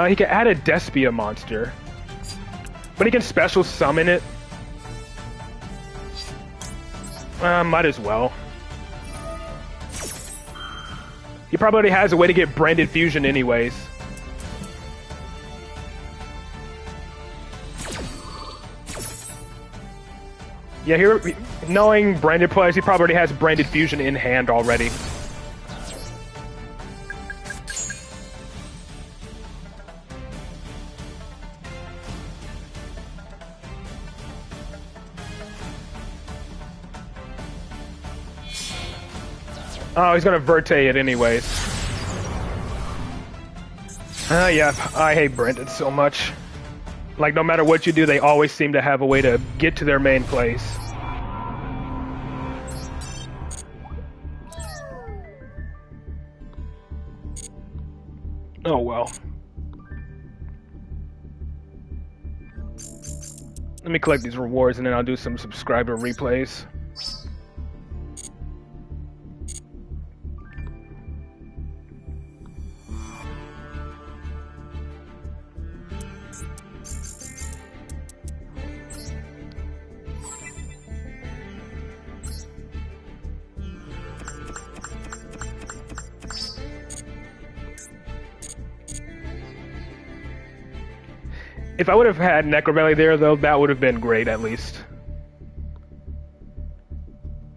A: He can add a Despia monster. But he can special summon it. Might as well. He probably already has a way to get branded fusion anyways. Yeah, here, knowing branded players, he probably already has branded fusion in hand already. Oh, he's gonna Verte it anyways. Yeah, I hate branded so much. Like, no matter what you do, they always seem to have a way to get to their main place. Oh, well. Let me collect these rewards and then I'll do some subscriber replays. If I would have had Necrovalley there, though, that would have been great, at least.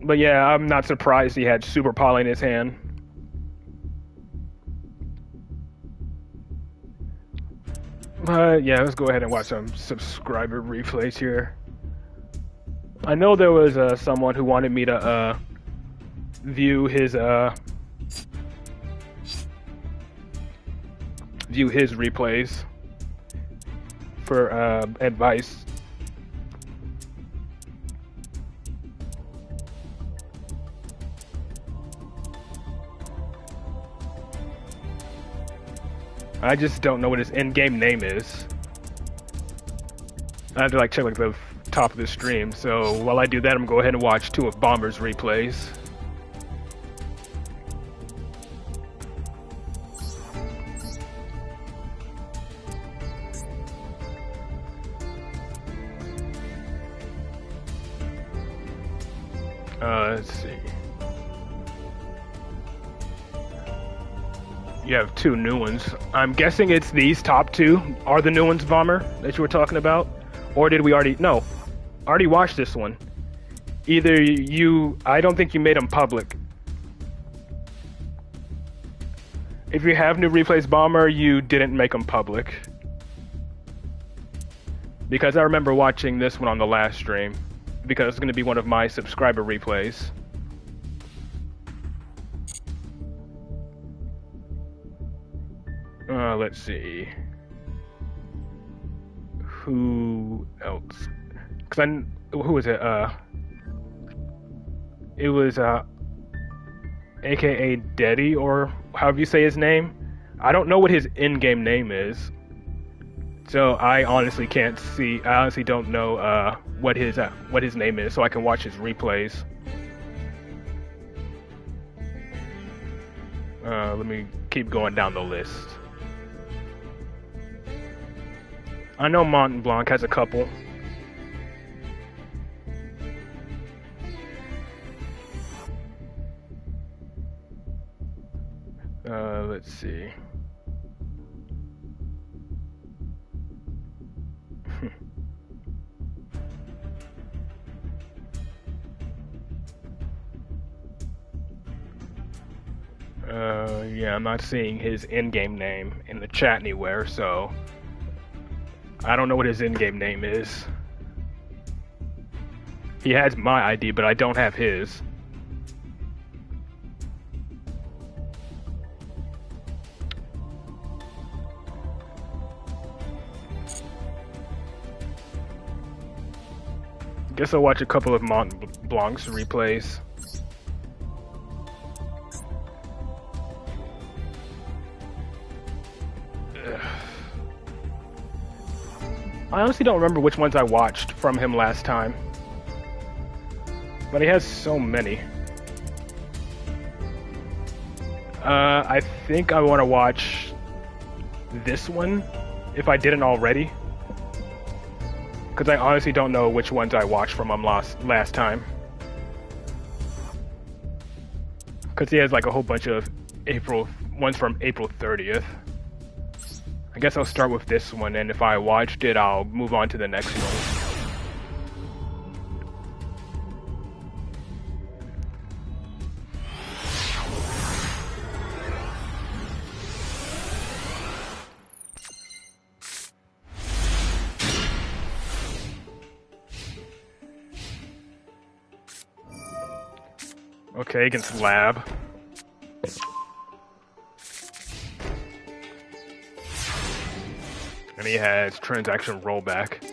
A: But yeah, I'm not surprised he had Super Poly in his hand. But yeah, let's go ahead and watch some subscriber replays here. I know there was someone who wanted me to view his replays for advice. I just don't know what his in-game name is. I have to like check like the top of the stream. So while I do that, I'm gonna go ahead and watch 2 of Bomber's replays. Let's see. You have 2 new ones. I'm guessing it's these top 2 are the new ones, Bomber, that you were talking about? Or did we already... No. I already watched this one. Either you... I don't think you made them public. If you have new replays, Bomber, you didn't make them public. Because I remember watching this one on the last stream. Because it's going to be one of my subscriber replays. Let's see. Who else? Who was it? It was AKA Deddy, or however you say his name. I don't know what his in-game name is. So I honestly can't see. I honestly don't know what his name is, so I can watch his replays. Let me keep going down the list. I know Mont Blanc has a couple. Let's see. Yeah, I'm not seeing his in-game name in the chat anywhere, so I don't know what his in-game name is. He has my ID, but I don't have his. Guess I'll watch a couple of Mont Blanc's replays. I honestly don't remember which ones I watched from him last time. But he has so many. I think I want to watch this one, if I didn't already. Because I honestly don't know which ones I watched from him last time. Because he has like a whole bunch of ones from April 30th. I guess I'll start with this one, and if I watched it, I'll move on to the next one. Okay, against Lab. And he has transaction rollback.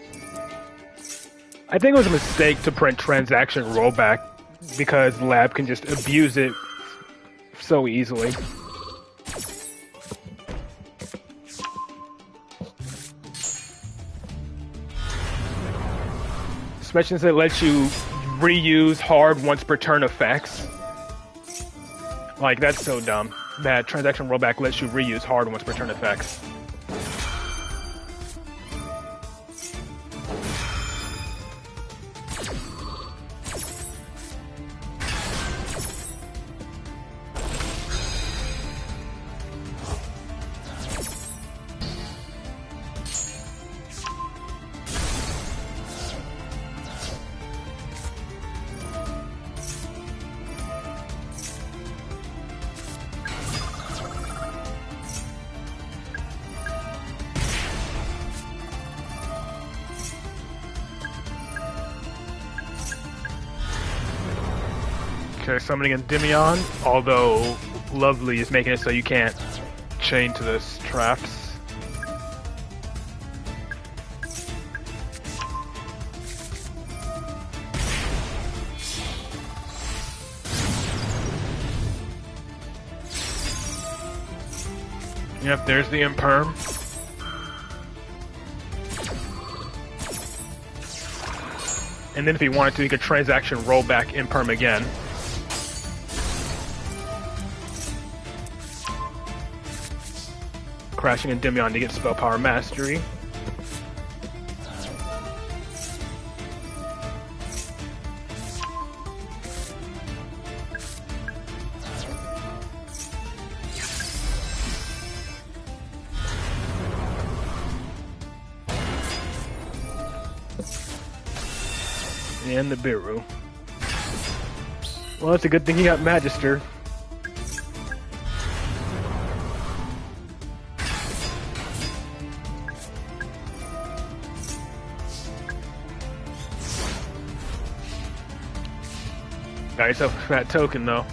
A: I think it was a mistake to print transaction rollback because Lab can just abuse it so easily. Especially since it lets you reuse hard once per turn effects. Like, that's so dumb. That transaction rollback lets you reuse hard once per turn effects. Okay, summoning Endymion, although Lovely is making it so you can't chain to those traps. Yep, there's the Imperm. And then if he wanted to, he could transaction roll back Imperm again. Crashing Endymion to get Spell Power Mastery. And the Biru. Well, it's a good thing he got Magister. Got yourself a fat token, though.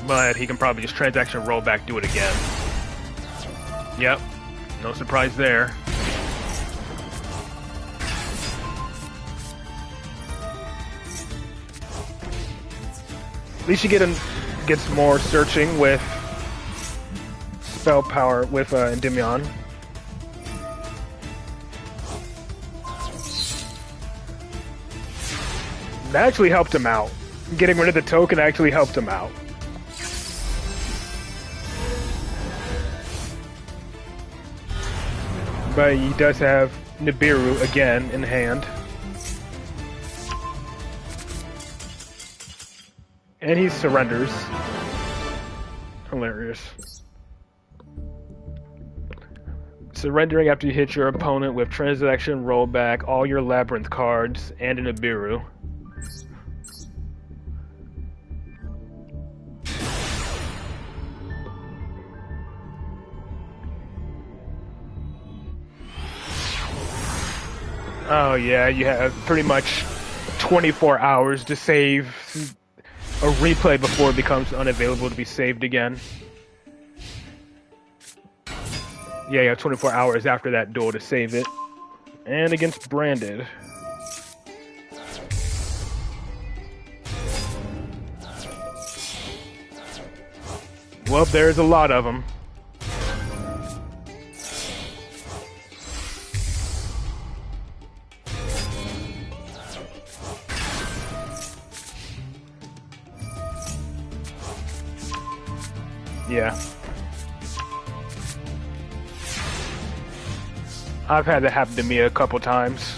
A: But he can probably just transaction roll back, do it again. Yep, no surprise there. At least you gets more searching with Spell Power with Endymion. That actually helped him out. Getting rid of the token actually helped him out. But he does have Nibiru again in hand. And he surrenders. Hilarious. Surrendering after you hit your opponent with transaction rollback, all your Labyrinth cards, and a Nibiru. Oh yeah, you have pretty much 24 hours to save a replay before it becomes unavailable to be saved again. Yeah, you have 24 hours after that duel to save it. And against Branded. Well, there's a lot of them. Yeah. I've had that happen to me a couple times.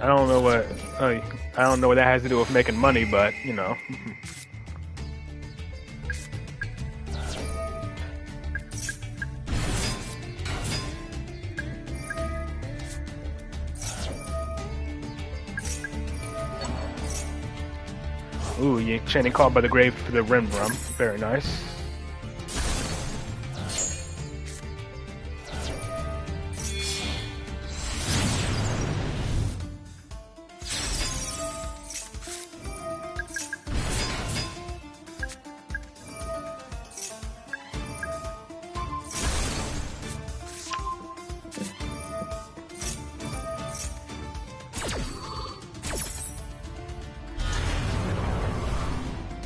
A: I don't know what I don't know what that has to do with making money, but you know. Ooh, you chanting called by the grave for the rim rum. Very nice.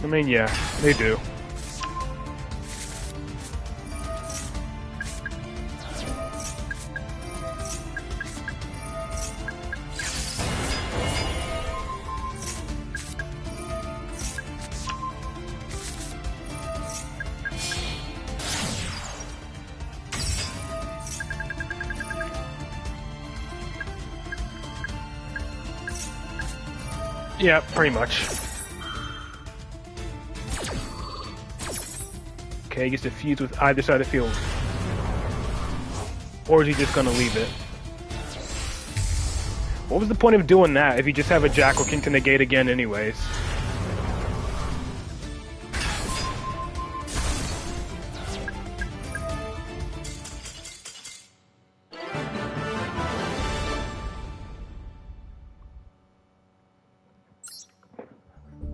A: I mean, yeah, they do. Yeah, pretty much. Okay, he gets to fuse with either side of the field. Or is he just gonna leave it? What was the point of doing that if you just have a Jackal King to negate again anyways?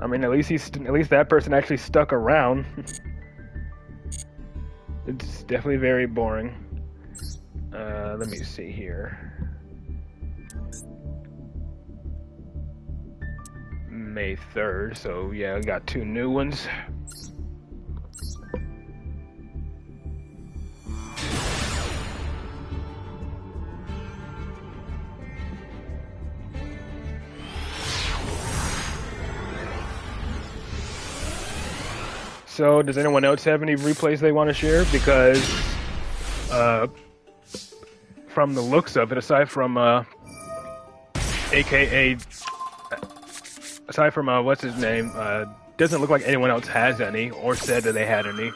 A: I mean, at least that person actually stuck around. It's definitely very boring. Let me see here. May 3rd, so yeah, I got 2 new ones. So, does anyone else have any replays they want to share? Because, from the looks of it, aside from, what's his name, doesn't look like anyone else has any, or said that they had any.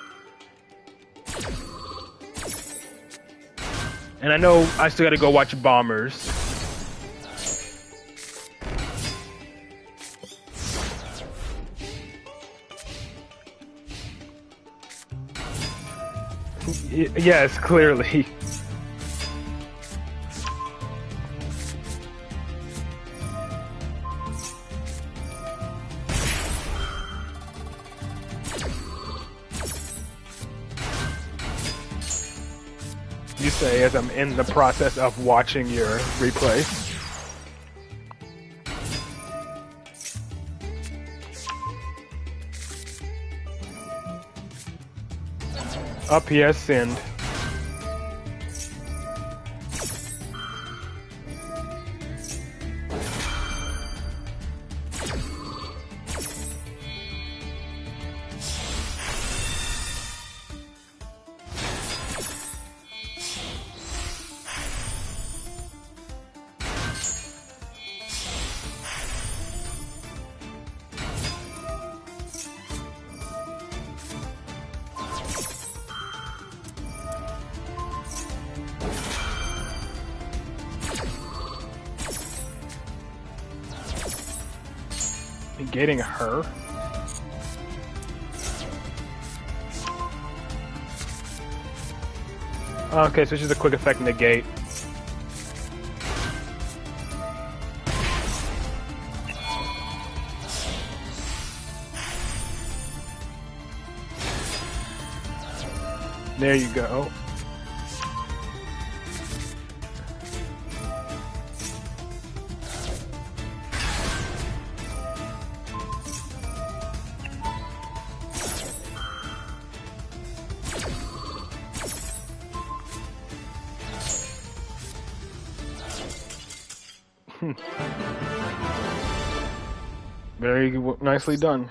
A: And I know I still gotta go watch Bombers. Yes, clearly. You say as I'm in the process of watching your replay. Up he has sinned. Negating her? Okay, so it's just a quick effect negate. There you go. Very nicely done.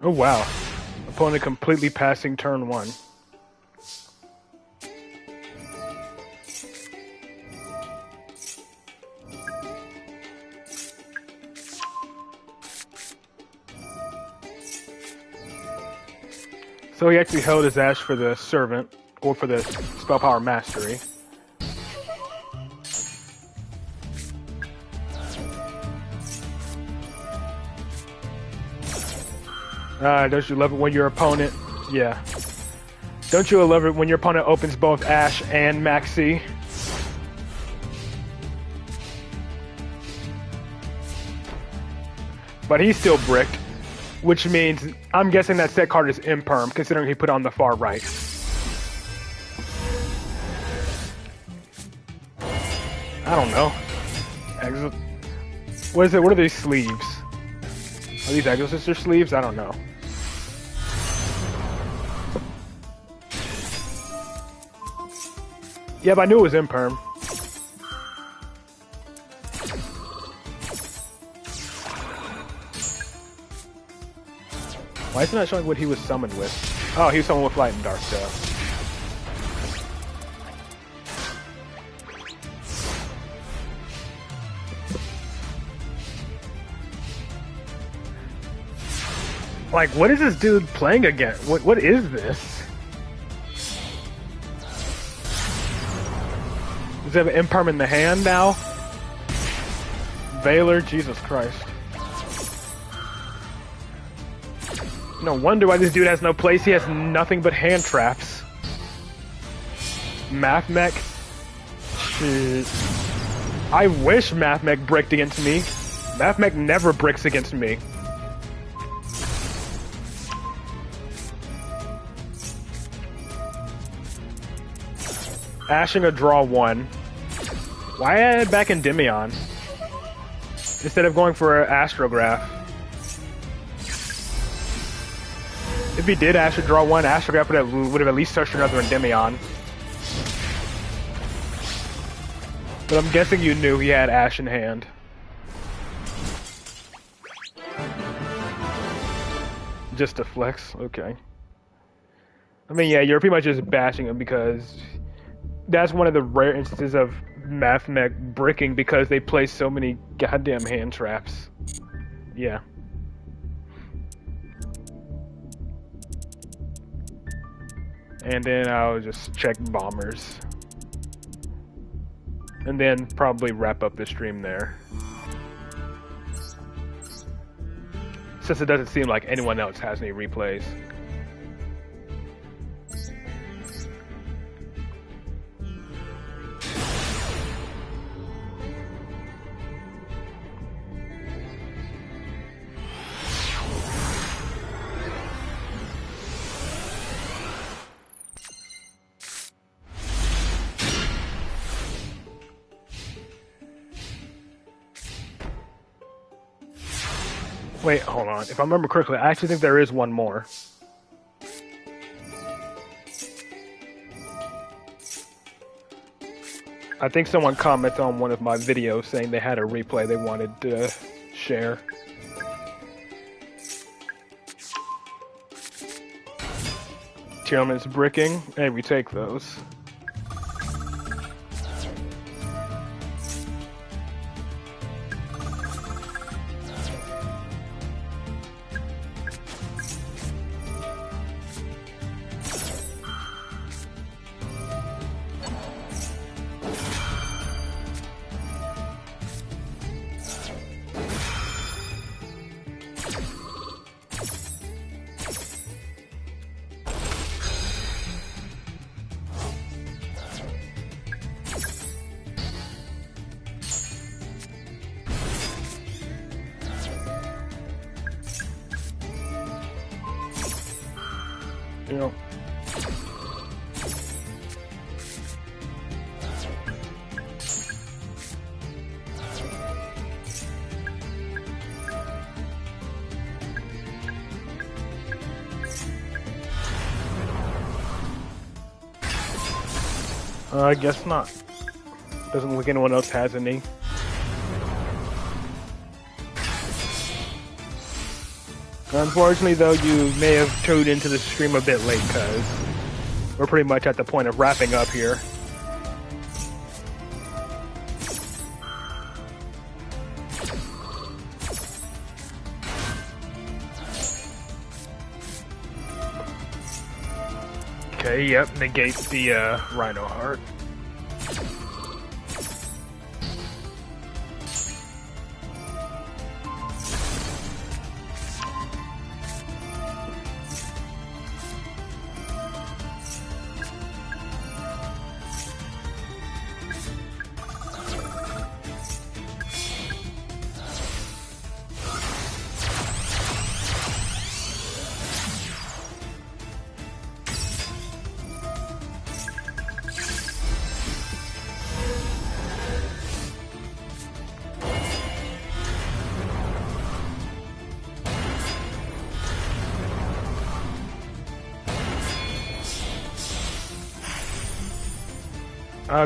A: Oh wow. Opponent completely passing turn 1. So he actually held his Ash for the Servant, or for the Spell Power Mastery. Don't you love it when your opponent... Yeah. Don't you love it when your opponent opens both Ash and Maxi? But he's still bricked, which means I'm guessing that set card is imperm, considering he put on the far right. I don't know. What is it? What are these sleeves? Are these Exorcister sleeves? I don't know. Yeah, but I knew it was imperm. Why is it not showing what he was summoned with? Oh, he was summoned with Light and Dark, though. Like, what is this dude playing again? What is this? Does he have an imperm in the hand now? Valor, Jesus Christ. No wonder why this dude has no place. He has nothing but hand traps. Mathmech. Shit. I wish Mathmech bricked against me. Mathmech never bricks against me. Ashing a draw 1. Why add back Endymion? Instead of going for an Astrograph. If he did Ash a draw 1, Astrograph would have at least touched another Endymion. But I'm guessing you knew he had Ash in hand. Just a flex, okay. I mean, yeah, you're pretty much just bashing him because that's one of the rare instances of Mathmech bricking because they play so many goddamn hand traps. Yeah. And then I'll just check bombers. And then probably wrap up the stream there. Since it doesn't seem like anyone else has any replays. Wait, hold on. If I remember correctly, I actually think there is one more. I think someone commented on one of my videos saying they had a replay they wanted to share. Tierman's bricking. Hey, we take those. You know. I guess not. Doesn't look like anyone else has any. Unfortunately, though, you may have tuned into the stream a bit late, because we're pretty much at the point of wrapping up here. Okay, yep, negate the Rhino Heart.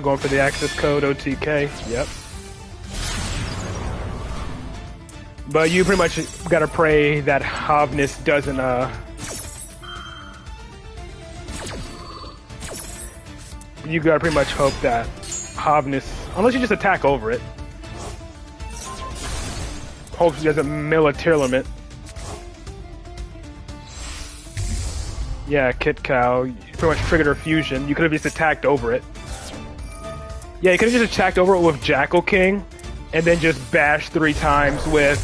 A: Going for the access code OTK, yep. But you pretty much gotta pray that Havnus doesn't, you gotta pretty much hope that Havnus, unless you just attack over it, hopes he doesn't mill a tier limit. Yeah, Kit Cow, you pretty much triggered her fusion. You could have just attacked over it. Yeah, you could have just attacked over it with Jackal King, and then just bashed 3 times with,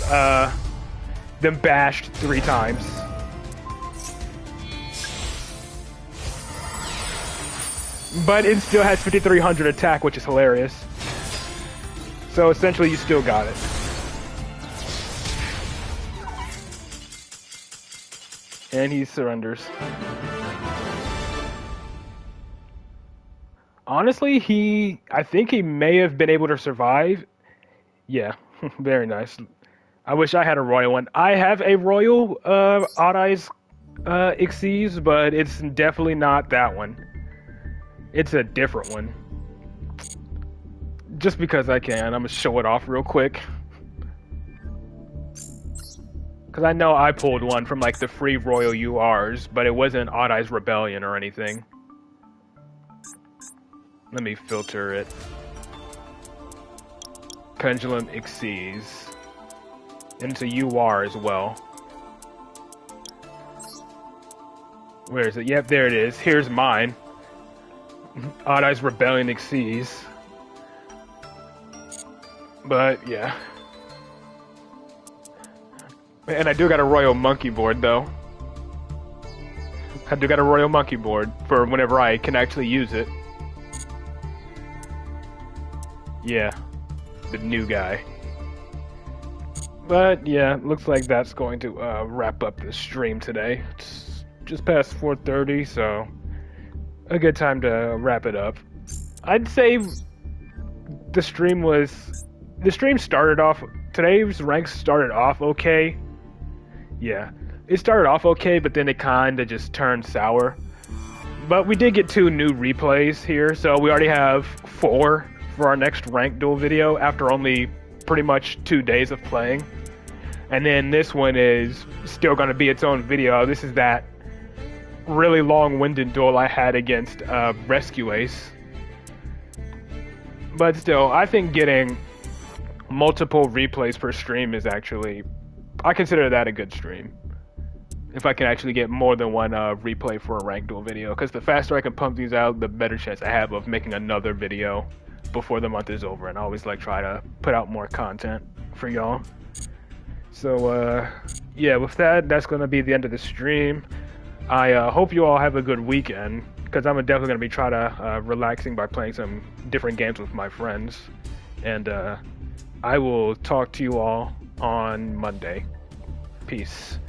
A: then bashed 3 times. But it still has 5300 attack, which is hilarious. So essentially, you still got it. And he surrenders. Honestly, I think he may have been able to survive. Yeah, very nice. I wish I had a royal one. I have a royal Odd Eyes Xyz, but it's definitely not that one. It's a different one. Just because I can, I'm gonna show it off real quick. Because I know I pulled one from like the free royal URs, but it wasn't Odd Eyes Rebellion or anything. Let me filter it. Pendulum Xyz. And it's a UR as well. Where is it? Yep, there it is. Here's mine. Odd Eyes Rebellion Xyz. But, yeah. And I do got a Royal Monkey board, though. I do got a Royal Monkey board for whenever I can actually use it. Yeah, the new guy. But yeah, looks like that's going to wrap up the stream today. It's just past 4:30, so a good time to wrap it up. I'd say the stream started off, today's ranks started off okay. Yeah, it started off okay, but then it kinda just turned sour. But we did get 2 new replays here, so we already have 4 for our next rank duel video after only pretty much 2 days of playing. And then this one is still going to be its own video. This is that really long-winded duel I had against Rescue Ace. But still, I think getting multiple replays per stream is actually, I consider that a good stream. If I can actually get more than one replay for a rank duel video. Because the faster I can pump these out, the better chance I have of making another video before the month is over, and I always like try to put out more content for y'all. So yeah, with that, that's gonna be the end of the stream. I hope you all have a good weekend, because I'm definitely gonna be trying to relaxing by playing some different games with my friends, and I will talk to you all on Monday. Peace.